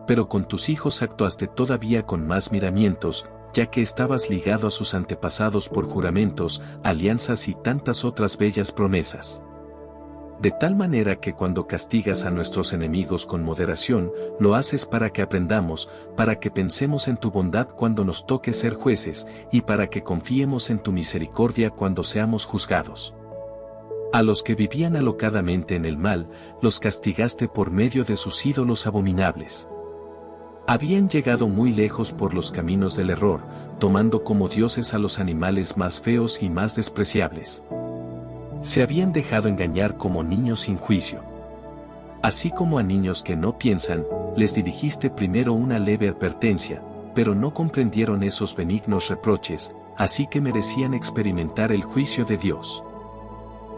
A: Pero con tus hijos actuaste todavía con más miramientos, ya que estabas ligado a sus antepasados por juramentos, alianzas y tantas otras bellas promesas. De tal manera que cuando castigas a nuestros enemigos con moderación, lo haces para que aprendamos, para que pensemos en tu bondad cuando nos toque ser jueces, y para que confiemos en tu misericordia cuando seamos juzgados. A los que vivían alocadamente en el mal, los castigaste por medio de sus ídolos abominables. Habían llegado muy lejos por los caminos del error, tomando como dioses a los animales más feos y más despreciables. Se habían dejado engañar como niños sin juicio. Así como a niños que no piensan, les dirigiste primero una leve advertencia, pero no comprendieron esos benignos reproches, así que merecían experimentar el juicio de Dios.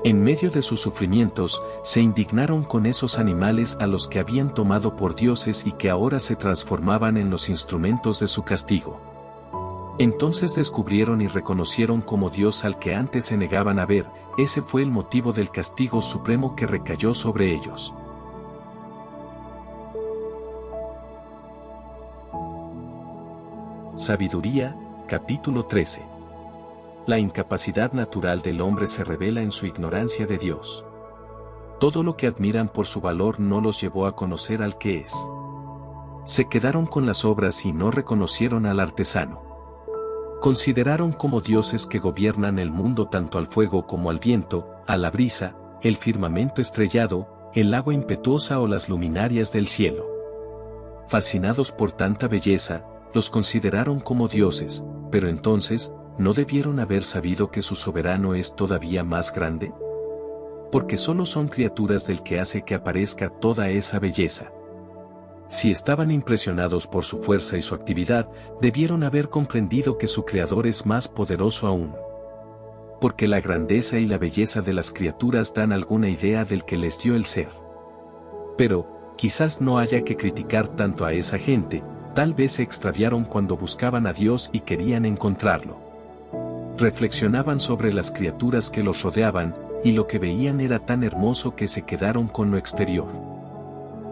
A: En medio de sus sufrimientos, se indignaron con esos animales a los que habían tomado por dioses y que ahora se transformaban en los instrumentos de su castigo. Entonces descubrieron y reconocieron como Dios al que antes se negaban a ver, ese fue el motivo del castigo supremo que recayó sobre ellos. Sabiduría, capítulo 13. La incapacidad natural del hombre se revela en su ignorancia de Dios. Todo lo que admiran por su valor no los llevó a conocer al que es. Se quedaron con las obras y no reconocieron al artesano. Consideraron como dioses que gobiernan el mundo tanto al fuego como al viento, a la brisa, el firmamento estrellado, el agua impetuosa o las luminarias del cielo. Fascinados por tanta belleza, los consideraron como dioses, pero entonces, ¿no debieron haber sabido que su soberano es todavía más grande? Porque solo son criaturas del que hace que aparezca toda esa belleza. Si estaban impresionados por su fuerza y su actividad, debieron haber comprendido que su Creador es más poderoso aún. Porque la grandeza y la belleza de las criaturas dan alguna idea del que les dio el ser. Pero, quizás no haya que criticar tanto a esa gente, tal vez se extraviaron cuando buscaban a Dios y querían encontrarlo. Reflexionaban sobre las criaturas que los rodeaban, y lo que veían era tan hermoso que se quedaron con lo exterior.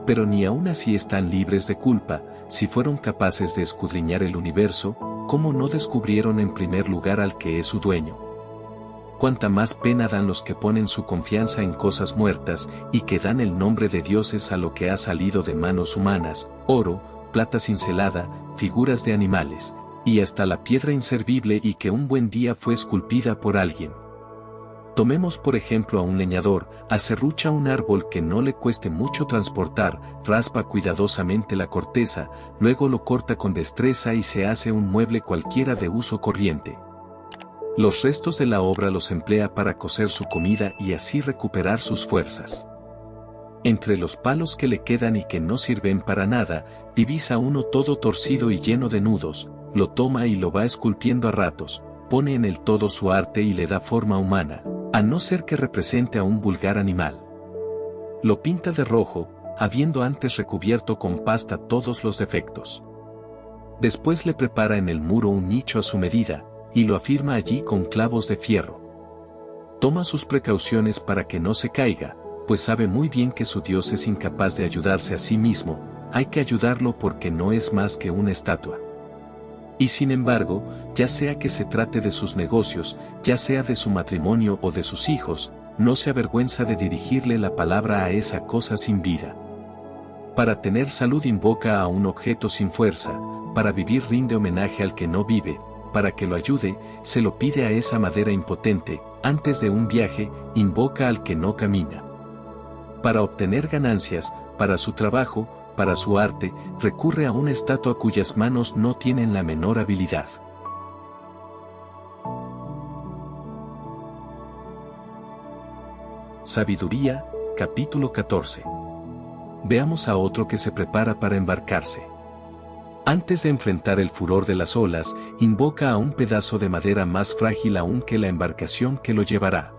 A: Pero ni aún así están libres de culpa, si fueron capaces de escudriñar el universo, ¿cómo no descubrieron en primer lugar al que es su dueño? Cuánta más pena dan los que ponen su confianza en cosas muertas, y que dan el nombre de dioses a lo que ha salido de manos humanas, oro, plata cincelada, figuras de animales, y hasta la piedra inservible y que un buen día fue esculpida por alguien. Tomemos por ejemplo a un leñador, aserrucha un árbol que no le cueste mucho transportar, raspa cuidadosamente la corteza, luego lo corta con destreza y se hace un mueble cualquiera de uso corriente. Los restos de la obra los emplea para cocer su comida y así recuperar sus fuerzas. Entre los palos que le quedan y que no sirven para nada, divisa uno todo torcido y lleno de nudos, lo toma y lo va esculpiendo a ratos, pone en él todo su arte y le da forma humana, a no ser que represente a un vulgar animal. Lo pinta de rojo, habiendo antes recubierto con pasta todos los defectos. Después le prepara en el muro un nicho a su medida, y lo afirma allí con clavos de fierro. Toma sus precauciones para que no se caiga, pues sabe muy bien que su Dios es incapaz de ayudarse a sí mismo, hay que ayudarlo porque no es más que una estatua. Y sin embargo, ya sea que se trate de sus negocios, ya sea de su matrimonio o de sus hijos, no se avergüenza de dirigirle la palabra a esa cosa sin vida. Para tener salud invoca a un objeto sin fuerza, para vivir rinde homenaje al que no vive, para que lo ayude, se lo pide a esa madera impotente, antes de un viaje, invoca al que no camina. Para obtener ganancias, para su trabajo, para su arte, recurre a una estatua cuyas manos no tienen la menor habilidad. Sabiduría, capítulo 14. Veamos a otro que se prepara para embarcarse. Antes de enfrentar el furor de las olas, invoca a un pedazo de madera más frágil aún que la embarcación que lo llevará.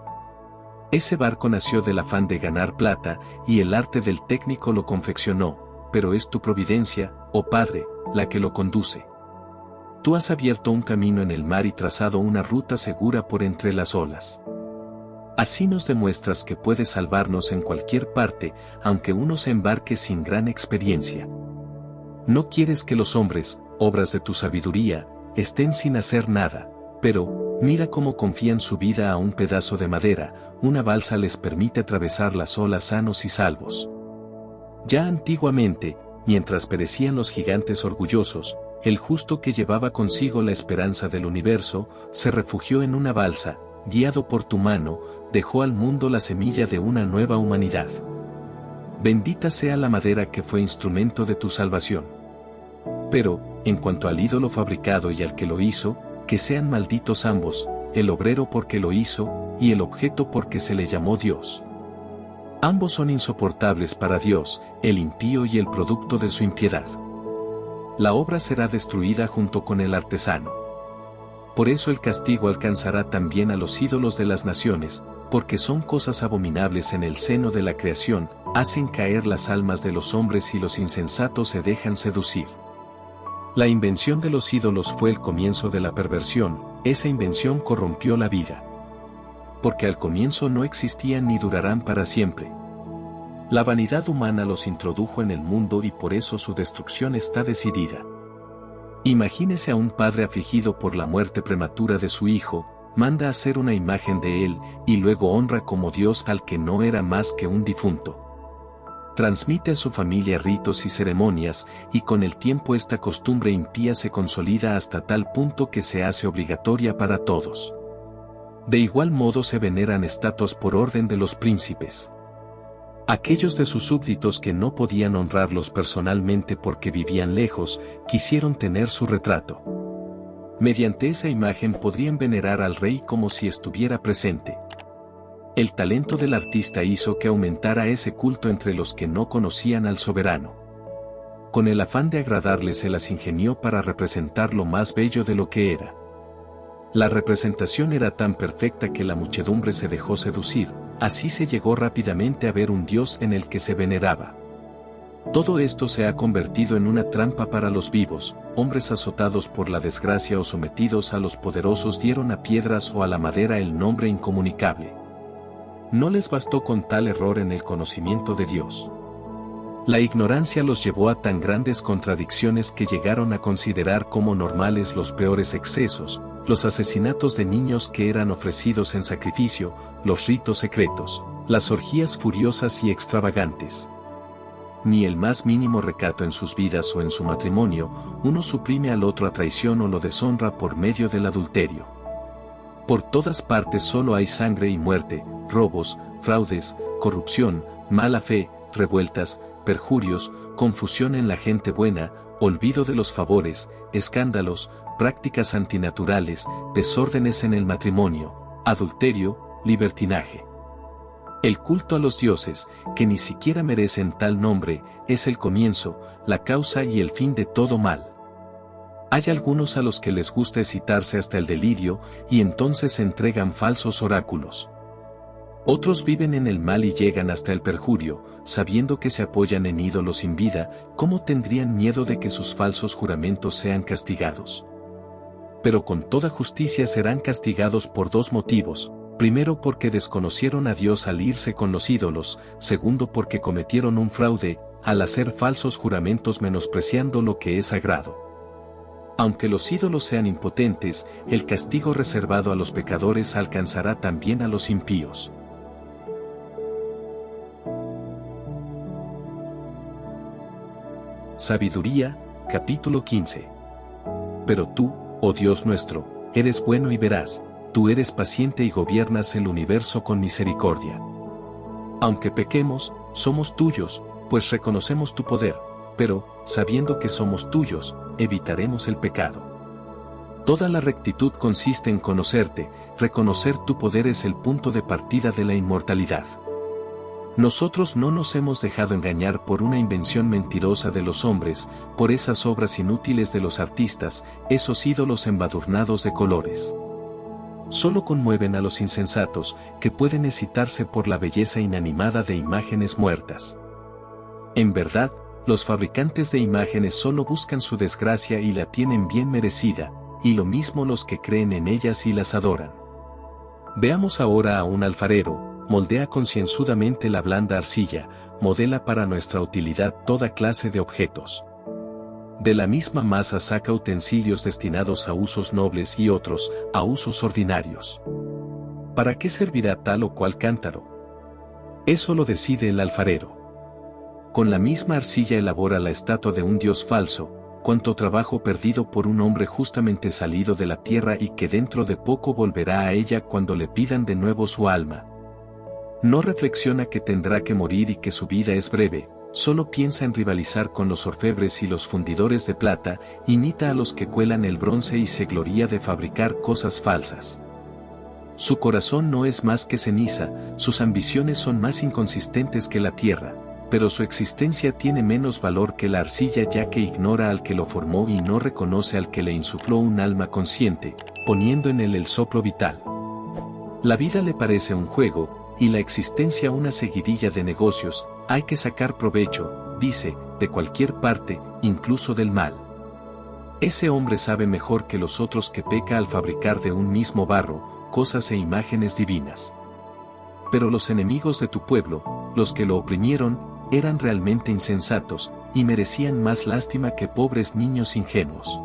A: Ese barco nació del afán de ganar plata, y el arte del técnico lo confeccionó, pero es tu providencia, oh Padre, la que lo conduce. Tú has abierto un camino en el mar y trazado una ruta segura por entre las olas. Así nos demuestras que puedes salvarnos en cualquier parte, aunque uno se embarque sin gran experiencia. No quieres que los hombres, obras de tu sabiduría, estén sin hacer nada, pero, mira cómo confían su vida a un pedazo de madera, una balsa les permite atravesar las olas sanos y salvos. Ya antiguamente, mientras perecían los gigantes orgullosos, el justo que llevaba consigo la esperanza del universo, se refugió en una balsa, guiado por tu mano, dejó al mundo la semilla de una nueva humanidad. Bendita sea la madera que fue instrumento de tu salvación. Pero, en cuanto al ídolo fabricado y al que lo hizo, que sean malditos ambos, el obrero porque lo hizo, y el objeto porque se le llamó Dios. Ambos son insoportables para Dios, el impío y el producto de su impiedad. La obra será destruida junto con el artesano. Por eso el castigo alcanzará también a los ídolos de las naciones, porque son cosas abominables en el seno de la creación, hacen caer las almas de los hombres y los insensatos se dejan seducir. La invención de los ídolos fue el comienzo de la perversión, esa invención corrompió la vida. Porque al comienzo no existían ni durarán para siempre. La vanidad humana los introdujo en el mundo y por eso su destrucción está decidida. Imagínese a un padre afligido por la muerte prematura de su hijo, manda hacer una imagen de él, y luego honra como Dios al que no era más que un difunto. Transmite a su familia ritos y ceremonias, y con el tiempo esta costumbre impía se consolida hasta tal punto que se hace obligatoria para todos. De igual modo se veneran estatuas por orden de los príncipes. Aquellos de sus súbditos que no podían honrarlos personalmente porque vivían lejos, quisieron tener su retrato. Mediante esa imagen podrían venerar al rey como si estuviera presente. El talento del artista hizo que aumentara ese culto entre los que no conocían al soberano. Con el afán de agradarles se las ingenió para representar lo más bello de lo que era. La representación era tan perfecta que la muchedumbre se dejó seducir, así se llegó rápidamente a ver un Dios en el que se veneraba. Todo esto se ha convertido en una trampa para los vivos, hombres azotados por la desgracia o sometidos a los poderosos dieron a piedras o a la madera el nombre incomunicable. No les bastó con tal error en el conocimiento de Dios. La ignorancia los llevó a tan grandes contradicciones que llegaron a considerar como normales los peores excesos, los asesinatos de niños que eran ofrecidos en sacrificio, los ritos secretos, las orgías furiosas y extravagantes. ni el más mínimo recato en sus vidas o en su matrimonio, uno suprime al otro a traición o lo deshonra por medio del adulterio. Por todas partes solo hay sangre y muerte, robos, fraudes, corrupción, mala fe, revueltas, perjurios, confusión en la gente buena, olvido de los favores, escándalos, prácticas antinaturales, desórdenes en el matrimonio, adulterio, libertinaje. El culto a los dioses, que ni siquiera merecen tal nombre, es el comienzo, la causa y el fin de todo mal. Hay algunos a los que les gusta excitarse hasta el delirio, y entonces entregan falsos oráculos. Otros viven en el mal y llegan hasta el perjurio, sabiendo que se apoyan en ídolos sin vida, ¿cómo tendrían miedo de que sus falsos juramentos sean castigados? Pero con toda justicia serán castigados por dos motivos: primero porque desconocieron a Dios al irse con los ídolos, segundo porque cometieron un fraude, al hacer falsos juramentos menospreciando lo que es sagrado. Aunque los ídolos sean impotentes, el castigo reservado a los pecadores alcanzará también a los impíos. Sabiduría, capítulo 15. Pero tú, oh Dios nuestro, eres bueno y veraz, tú eres paciente y gobiernas el universo con misericordia. Aunque pequemos, somos tuyos, pues reconocemos tu poder, pero, sabiendo que somos tuyos, evitaremos el pecado. Toda la rectitud consiste en conocerte, reconocer tu poder es el punto de partida de la inmortalidad. Nosotros no nos hemos dejado engañar por una invención mentirosa de los hombres, por esas obras inútiles de los artistas, esos ídolos embadurnados de colores. Solo conmueven a los insensatos, que pueden excitarse por la belleza inanimada de imágenes muertas. En verdad, los fabricantes de imágenes solo buscan su desgracia y la tienen bien merecida, y lo mismo los que creen en ellas y las adoran. Veamos ahora a un alfarero: moldea concienzudamente la blanda arcilla, modela para nuestra utilidad toda clase de objetos. De la misma masa saca utensilios destinados a usos nobles y otros, a usos ordinarios. ¿Para qué servirá tal o cual cántaro? Eso lo decide el alfarero. Con la misma arcilla elabora la estatua de un dios falso, cuánto trabajo perdido por un hombre justamente salido de la tierra y que dentro de poco volverá a ella cuando le pidan de nuevo su alma. No reflexiona que tendrá que morir y que su vida es breve, solo piensa en rivalizar con los orfebres y los fundidores de plata, imita a los que cuelan el bronce y se gloría de fabricar cosas falsas. Su corazón no es más que ceniza, sus ambiciones son más inconsistentes que la tierra, pero su existencia tiene menos valor que la arcilla ya que ignora al que lo formó y no reconoce al que le insufló un alma consciente, poniendo en él el soplo vital. La vida le parece un juego, y la existencia una seguidilla de negocios. Hay que sacar provecho, dice, de cualquier parte, incluso del mal. Ese hombre sabe mejor que los otros que peca al fabricar de un mismo barro, cosas e imágenes divinas. Pero los enemigos de tu pueblo, los que lo oprimieron, eran realmente insensatos, y merecían más lástima que pobres niños ingenuos.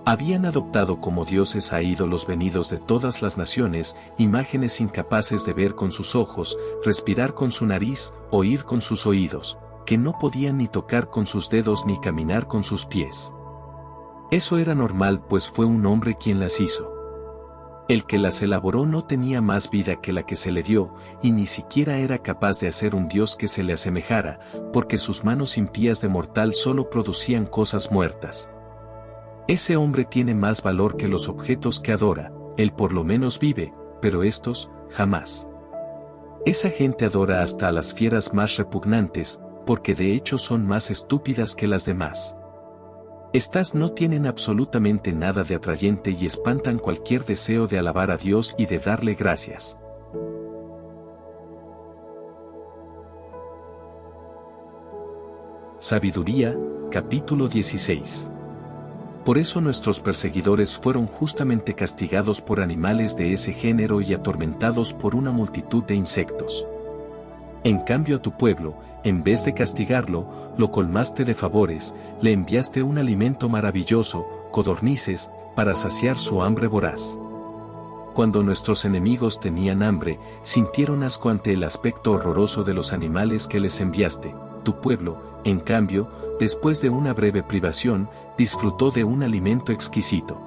A: Habían adoptado como dioses a ídolos venidos de todas las naciones, imágenes incapaces de ver con sus ojos, respirar con su nariz, oír con sus oídos, que no podían ni tocar con sus dedos ni caminar con sus pies. Eso era normal pues fue un hombre quien las hizo. El que las elaboró no tenía más vida que la que se le dio, y ni siquiera era capaz de hacer un dios que se le asemejara, porque sus manos impías de mortal solo producían cosas muertas. Ese hombre tiene más valor que los objetos que adora, él por lo menos vive, pero estos, jamás. Esa gente adora hasta a las fieras más repugnantes, porque de hecho son más estúpidas que las demás. Estas no tienen absolutamente nada de atrayente y espantan cualquier deseo de alabar a Dios y de darle gracias. Sabiduría, capítulo 16. Por eso nuestros perseguidores fueron justamente castigados por animales de ese género y atormentados por una multitud de insectos. En cambio a tu pueblo, en vez de castigarlo, lo colmaste de favores, le enviaste un alimento maravilloso, codornices, para saciar su hambre voraz. Cuando nuestros enemigos tenían hambre, sintieron asco ante el aspecto horroroso de los animales que les enviaste, Tu pueblo, en cambio, después de una breve privación, disfrutó de un alimento exquisito.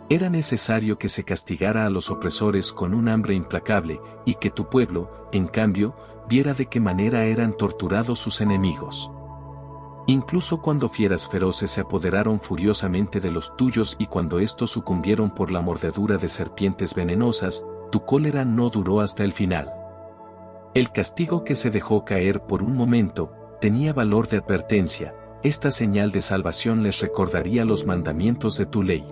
A: Era necesario que se castigara a los opresores con un hambre implacable, y que tu pueblo, en cambio, viera de qué manera eran torturados sus enemigos. Incluso cuando fieras feroces se apoderaron furiosamente de los tuyos y cuando estos sucumbieron por la mordedura de serpientes venenosas, tu cólera no duró hasta el final. El castigo que se dejó caer por un momento, tenía valor de advertencia, esta señal de salvación les recordaría los mandamientos de tu ley.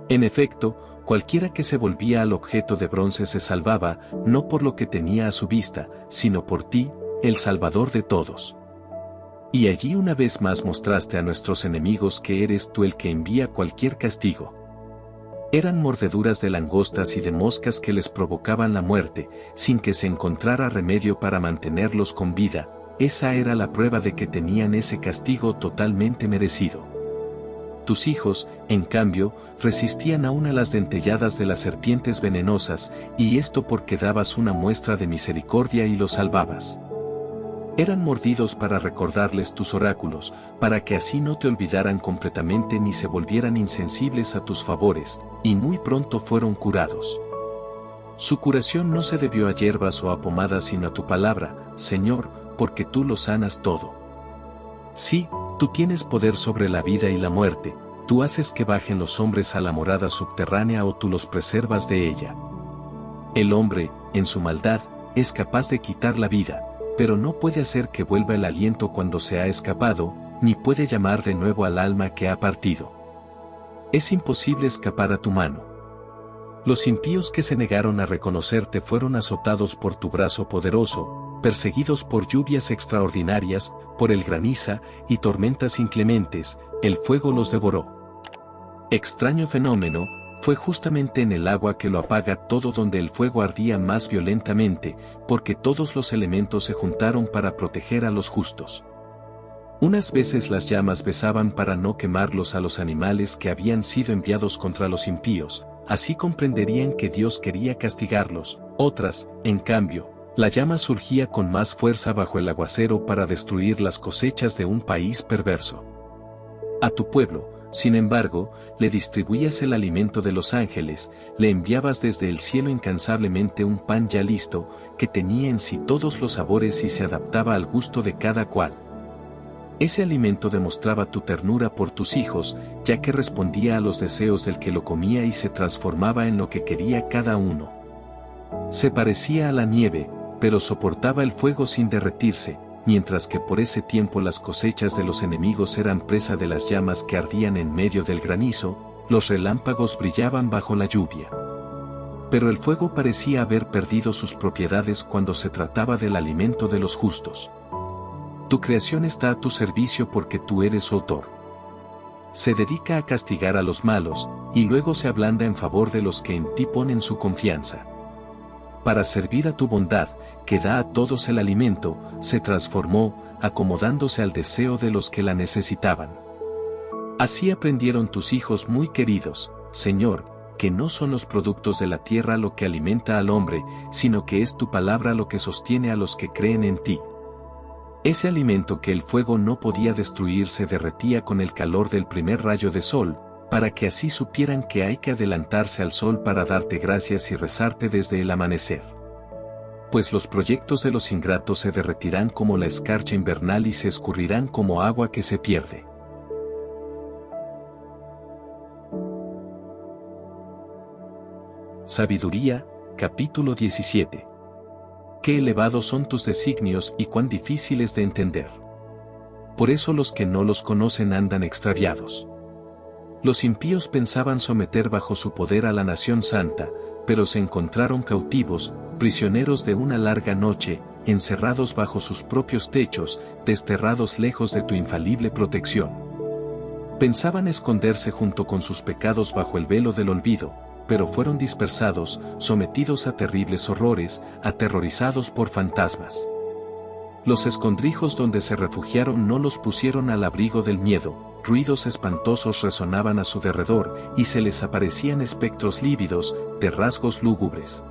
A: En efecto, cualquiera que se volvía al objeto de bronce se salvaba, no por lo que tenía a su vista, sino por ti, el Salvador de todos. Y allí una vez más mostraste a nuestros enemigos que eres tú el que envía cualquier castigo. Eran mordeduras de langostas y de moscas que les provocaban la muerte, sin que se encontrara remedio para mantenerlos con vida, esa era la prueba de que tenían ese castigo totalmente merecido. Tus hijos, en cambio, resistían aún a las dentelladas de las serpientes venenosas, y esto porque dabas una muestra de misericordia y los salvabas. Eran mordidos para recordarles tus oráculos, para que así no te olvidaran completamente ni se volvieran insensibles a tus favores, y muy pronto fueron curados. Su curación no se debió a hierbas o a pomadas sino a tu palabra, Señor, porque tú lo sanas todo. Sí, tú tienes poder sobre la vida y la muerte, tú haces que bajen los hombres a la morada subterránea o tú los preservas de ella. El hombre, en su maldad, es capaz de quitar la vida, pero no puede hacer que vuelva el aliento cuando se ha escapado, ni puede llamar de nuevo al alma que ha partido. Es imposible escapar a tu mano. Los impíos que se negaron a reconocerte fueron azotados por tu brazo poderoso, perseguidos por lluvias extraordinarias, por el graniza y tormentas inclementes, el fuego los devoró. Extraño fenómeno, fue justamente en el agua que lo apaga todo donde el fuego ardía más violentamente, porque todos los elementos se juntaron para proteger a los justos. Unas veces las llamas besaban para no quemarlos a los animales que habían sido enviados contra los impíos, así comprenderían que Dios quería castigarlos, otras, en cambio, la llama surgía con más fuerza bajo el aguacero para destruir las cosechas de un país perverso. A tu pueblo, sin embargo, le distribuías el alimento de los ángeles, le enviabas desde el cielo incansablemente un pan ya listo, que tenía en sí todos los sabores y se adaptaba al gusto de cada cual. Ese alimento demostraba tu ternura por tus hijos, ya que respondía a los deseos del que lo comía y se transformaba en lo que quería cada uno. Se parecía a la nieve, pero soportaba el fuego sin derretirse, mientras que por ese tiempo las cosechas de los enemigos eran presa de las llamas que ardían en medio del granizo, los relámpagos brillaban bajo la lluvia. Pero el fuego parecía haber perdido sus propiedades cuando se trataba del alimento de los justos. Tu creación está a tu servicio porque tú eres su autor. Se dedica a castigar a los malos, y luego se ablanda en favor de los que en ti ponen su confianza. Para servir a tu bondad, que da a todos el alimento, se transformó, acomodándose al deseo de los que la necesitaban. Así aprendieron tus hijos muy queridos, Señor, que no son los productos de la tierra lo que alimenta al hombre, sino que es tu palabra lo que sostiene a los que creen en ti. Ese alimento que el fuego no podía destruir se derretía con el calor del primer rayo de sol, para que así supieran que hay que adelantarse al sol para darte gracias y rezarte desde el amanecer. Pues los proyectos de los ingratos se derretirán como la escarcha invernal y se escurrirán como agua que se pierde. Sabiduría, capítulo 17. Qué elevados son tus designios y cuán difíciles de entender. Por eso los que no los conocen andan extraviados. Los impíos pensaban someter bajo su poder a la nación santa, pero se encontraron cautivos, prisioneros de una larga noche, encerrados bajo sus propios techos, desterrados lejos de tu infalible protección. Pensaban esconderse junto con sus pecados bajo el velo del olvido, pero fueron dispersados, sometidos a terribles horrores, aterrorizados por fantasmas. Los escondrijos donde se refugiaron no los pusieron al abrigo del miedo, ruidos espantosos resonaban a su derredor y se les aparecían espectros lívidos, de rasgos lúgubres.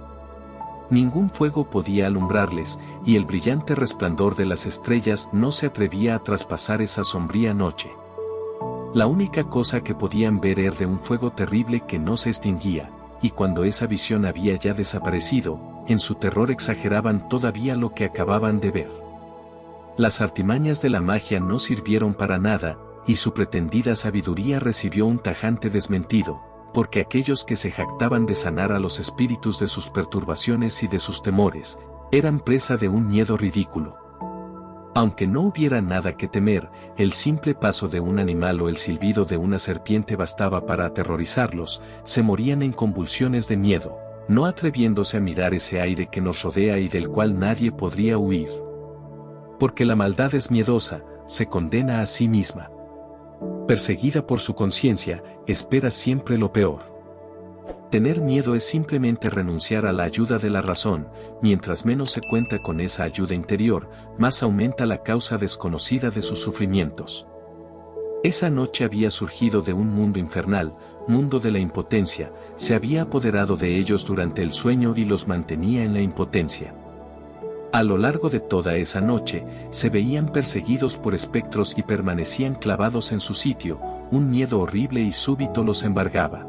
A: Ningún fuego podía alumbrarles, y el brillante resplandor de las estrellas no se atrevía a traspasar esa sombría noche. La única cosa que podían ver era un fuego terrible que no se extinguía, y cuando esa visión había ya desaparecido, en su terror exageraban todavía lo que acababan de ver. Las artimañas de la magia no sirvieron para nada, y su pretendida sabiduría recibió un tajante desmentido, porque aquellos que se jactaban de sanar a los espíritus de sus perturbaciones y de sus temores, eran presa de un miedo ridículo. Aunque no hubiera nada que temer, el simple paso de un animal o el silbido de una serpiente bastaba para aterrorizarlos, se morían en convulsiones de miedo, no atreviéndose a mirar ese aire que nos rodea y del cual nadie podría huir. Porque la maldad es miedosa, se condena a sí misma. Perseguida por su conciencia, espera siempre lo peor. Tener miedo es simplemente renunciar a la ayuda de la razón, mientras menos se cuenta con esa ayuda interior, más aumenta la causa desconocida de sus sufrimientos. Esa noche había surgido de un mundo infernal, mundo de la impotencia, se había apoderado de ellos durante el sueño y los mantenía en la impotencia. A lo largo de toda esa noche, se veían perseguidos por espectros y permanecían clavados en su sitio, un miedo horrible y súbito los embargaba.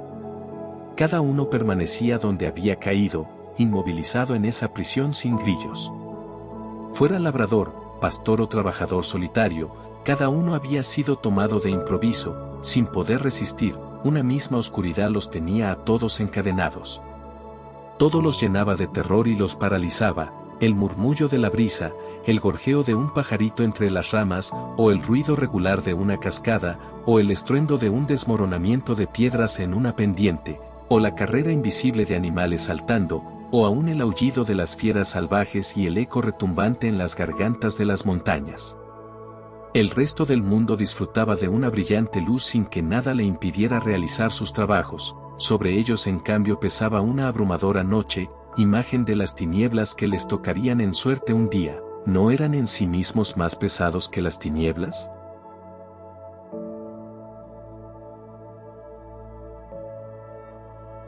A: Cada uno permanecía donde había caído, inmovilizado en esa prisión sin grillos. Fuera labrador, pastor o trabajador solitario, cada uno había sido tomado de improviso, sin poder resistir, una misma oscuridad los tenía a todos encadenados. Todo los llenaba de terror y los paralizaba, el murmullo de la brisa, el gorjeo de un pajarito entre las ramas, o el ruido regular de una cascada, o el estruendo de un desmoronamiento de piedras en una pendiente, o la carrera invisible de animales saltando, o aún el aullido de las fieras salvajes y el eco retumbante en las gargantas de las montañas. El resto del mundo disfrutaba de una brillante luz sin que nada le impidiera realizar sus trabajos, sobre ellos en cambio pesaba una abrumadora noche, imagen de las tinieblas que les tocarían en suerte un día. ¿No eran en sí mismos más pesados que las tinieblas?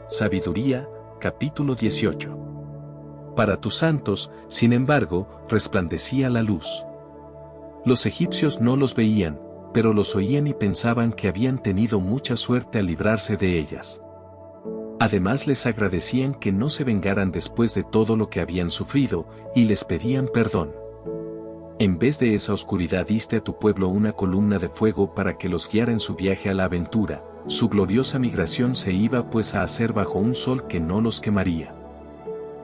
A: Sabiduría, capítulo 18. Para tus santos, sin embargo, resplandecía la luz. Los egipcios no los veían, pero los oían y pensaban que habían tenido mucha suerte al librarse de ellas. Además les agradecían que no se vengaran después de todo lo que habían sufrido, y les pedían perdón. En vez de esa oscuridad diste a tu pueblo una columna de fuego para que los guiara en su viaje a la aventura, su gloriosa migración se iba pues a hacer bajo un sol que no los quemaría.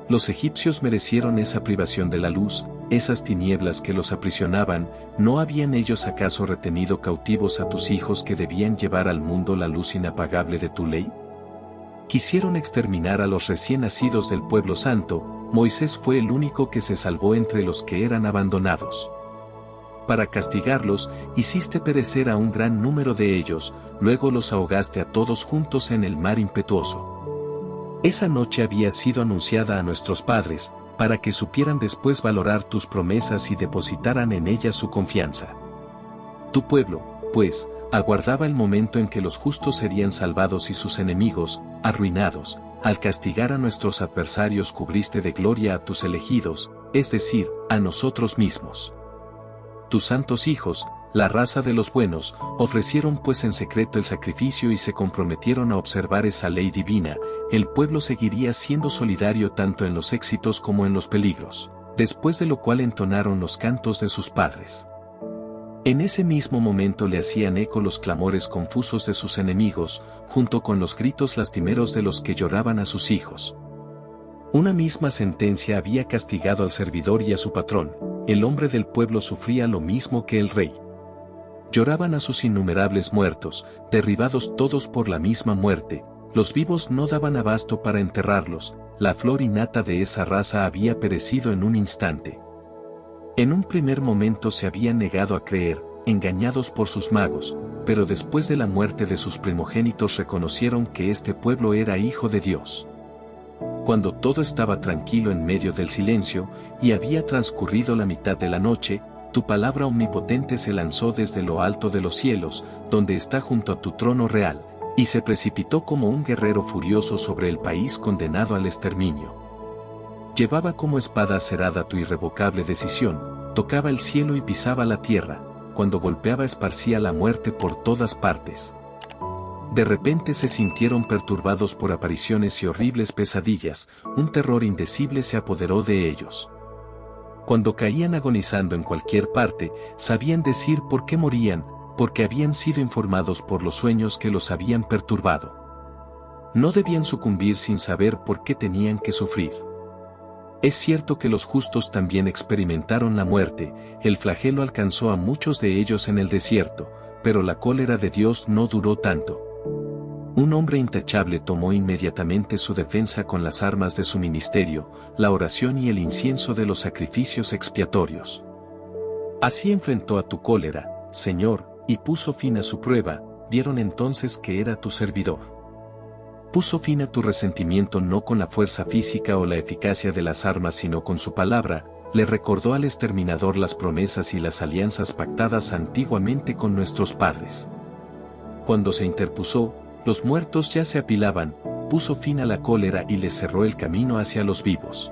A: Los egipcios merecieron esa privación de la luz, esas tinieblas que los aprisionaban, ¿no habían ellos acaso retenido cautivos a tus hijos que debían llevar al mundo la luz inapagable de tu ley? Quisieron exterminar a los recién nacidos del pueblo santo, Moisés fue el único que se salvó entre los que eran abandonados. Para castigarlos, hiciste perecer a un gran número de ellos, luego los ahogaste a todos juntos en el mar impetuoso. Esa noche había sido anunciada a nuestros padres, para que supieran después valorar tus promesas y depositaran en ellas su confianza. Tu pueblo, pues, aguardaba el momento en que los justos serían salvados y sus enemigos, arruinados. Al castigar a nuestros adversarios cubriste de gloria a tus elegidos, es decir, a nosotros mismos. Tus santos hijos, la raza de los buenos, ofrecieron pues en secreto el sacrificio y se comprometieron a observar esa ley divina. El pueblo seguiría siendo solidario tanto en los éxitos como en los peligros, después de lo cual entonaron los cantos de sus padres. En ese mismo momento le hacían eco los clamores confusos de sus enemigos, junto con los gritos lastimeros de los que lloraban a sus hijos. Una misma sentencia había castigado al servidor y a su patrón, el hombre del pueblo sufría lo mismo que el rey. Lloraban a sus innumerables muertos, derribados todos por la misma muerte, los vivos no daban abasto para enterrarlos, la flor innata de esa raza había perecido en un instante. En un primer momento se habían negado a creer, engañados por sus magos, pero después de la muerte de sus primogénitos reconocieron que este pueblo era hijo de Dios. Cuando todo estaba tranquilo en medio del silencio, y había transcurrido la mitad de la noche, tu palabra omnipotente se lanzó desde lo alto de los cielos, donde está junto a tu trono real, y se precipitó como un guerrero furioso sobre el país condenado al exterminio. Llevaba como espada acerada tu irrevocable decisión, tocaba el cielo y pisaba la tierra, cuando golpeaba esparcía la muerte por todas partes. De repente se sintieron perturbados por apariciones y horribles pesadillas, un terror indecible se apoderó de ellos. Cuando caían agonizando en cualquier parte, sabían decir por qué morían, porque habían sido informados por los sueños que los habían perturbado. No debían sucumbir sin saber por qué tenían que sufrir. Es cierto que los justos también experimentaron la muerte, el flagelo alcanzó a muchos de ellos en el desierto, pero la cólera de Dios no duró tanto. Un hombre intachable tomó inmediatamente su defensa con las armas de su ministerio, la oración y el incienso de los sacrificios expiatorios. Así enfrentó a tu cólera, Señor, y puso fin a su prueba, vieron entonces que era tu servidor. Puso fin a tu resentimiento no con la fuerza física o la eficacia de las armas sino con su palabra, le recordó al exterminador las promesas y las alianzas pactadas antiguamente con nuestros padres. Cuando se interpuso, los muertos ya se apilaban, puso fin a la cólera y les cerró el camino hacia los vivos.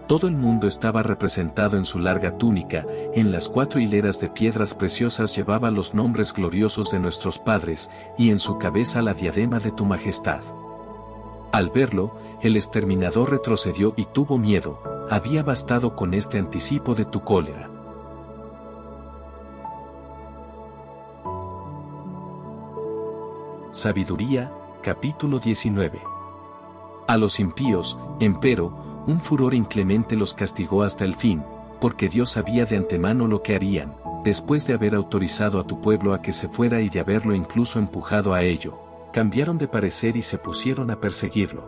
A: Todo el mundo estaba representado en su larga túnica, en las 4 hileras de piedras preciosas llevaba los nombres gloriosos de nuestros padres, y en su cabeza la diadema de tu majestad. Al verlo, el exterminador retrocedió y tuvo miedo, había bastado con este anticipo de tu cólera. Sabiduría, capítulo 19. A los impíos, empero, un furor inclemente los castigó hasta el fin, porque Dios sabía de antemano lo que harían, después de haber autorizado a tu pueblo a que se fuera y de haberlo incluso empujado a ello, cambiaron de parecer y se pusieron a perseguirlo.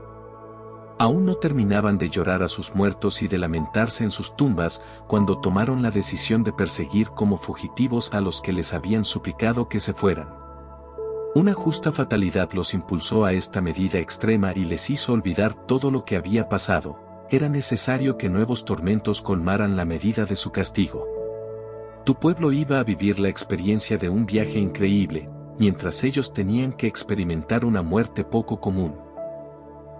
A: Aún no terminaban de llorar a sus muertos y de lamentarse en sus tumbas, cuando tomaron la decisión de perseguir como fugitivos a los que les habían suplicado que se fueran. Una justa fatalidad los impulsó a esta medida extrema y les hizo olvidar todo lo que había pasado. Era necesario que nuevos tormentos colmaran la medida de su castigo. Tu pueblo iba a vivir la experiencia de un viaje increíble, mientras ellos tenían que experimentar una muerte poco común.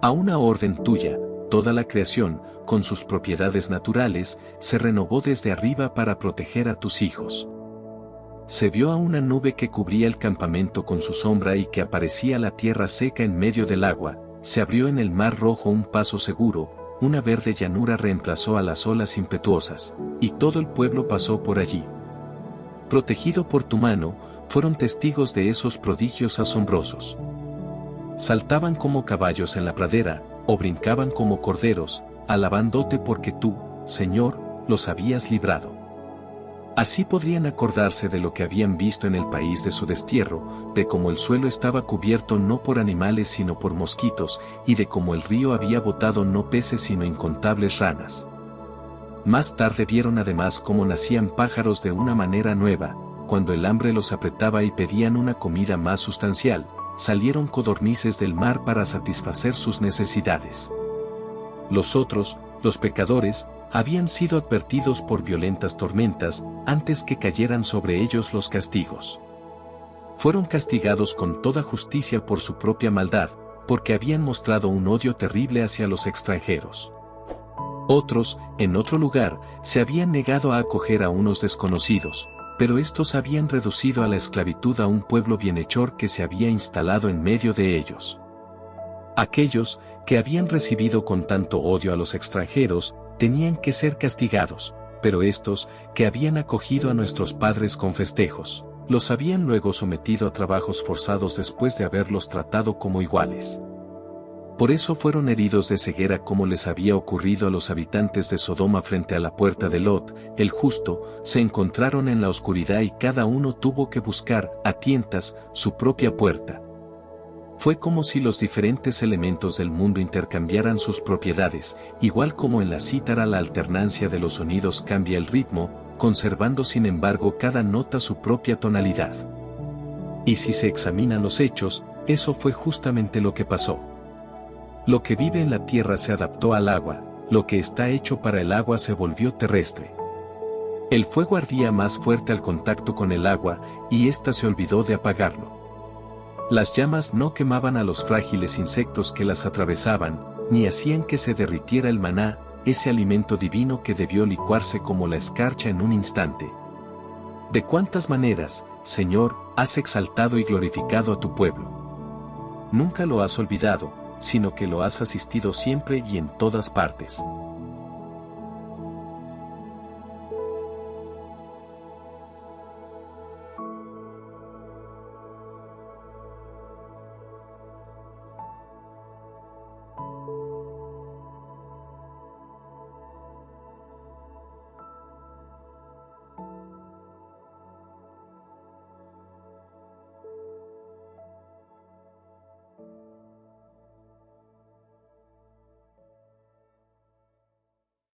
A: A una orden tuya, toda la creación, con sus propiedades naturales, se renovó desde arriba para proteger a tus hijos. Se vio a una nube que cubría el campamento con su sombra y que aparecía la tierra seca en medio del agua, se abrió en el mar rojo un paso seguro, una verde llanura reemplazó a las olas impetuosas, y todo el pueblo pasó por allí. Protegido por tu mano, fueron testigos de esos prodigios asombrosos. Saltaban como caballos en la pradera, o brincaban como corderos, alabándote porque tú, Señor, los habías librado. Así podrían acordarse de lo que habían visto en el país de su destierro, de cómo el suelo estaba cubierto no por animales sino por mosquitos, y de cómo el río había botado no peces sino incontables ranas. Más tarde vieron además cómo nacían pájaros de una manera nueva, cuando el hambre los apretaba y pedían una comida más sustancial, salieron codornices del mar para satisfacer sus necesidades. Los otros, los pecadores, habían sido advertidos por violentas tormentas, antes que cayeran sobre ellos los castigos. Fueron castigados con toda justicia por su propia maldad, porque habían mostrado un odio terrible hacia los extranjeros. Otros, en otro lugar, se habían negado a acoger a unos desconocidos, pero estos habían reducido a la esclavitud a un pueblo bienhechor que se había instalado en medio de ellos. Aquellos, que habían recibido con tanto odio a los extranjeros, tenían que ser castigados, pero estos, que habían acogido a nuestros padres con festejos, los habían luego sometido a trabajos forzados después de haberlos tratado como iguales. Por eso fueron heridos de ceguera como les había ocurrido a los habitantes de Sodoma frente a la puerta de Lot, el justo, se encontraron en la oscuridad y cada uno tuvo que buscar, a tientas, su propia puerta. Fue como si los diferentes elementos del mundo intercambiaran sus propiedades, igual como en la cítara la alternancia de los sonidos cambia el ritmo, conservando sin embargo cada nota su propia tonalidad. Y si se examinan los hechos, eso fue justamente lo que pasó. Lo que vive en la tierra se adaptó al agua, lo que está hecho para el agua se volvió terrestre. El fuego ardía más fuerte al contacto con el agua, y ésta se olvidó de apagarlo. Las llamas no quemaban a los frágiles insectos que las atravesaban, ni hacían que se derritiera el maná, ese alimento divino que debió licuarse como la escarcha en un instante. De cuántas maneras, Señor, has exaltado y glorificado a tu pueblo. Nunca lo has olvidado, sino que lo has asistido siempre y en todas partes.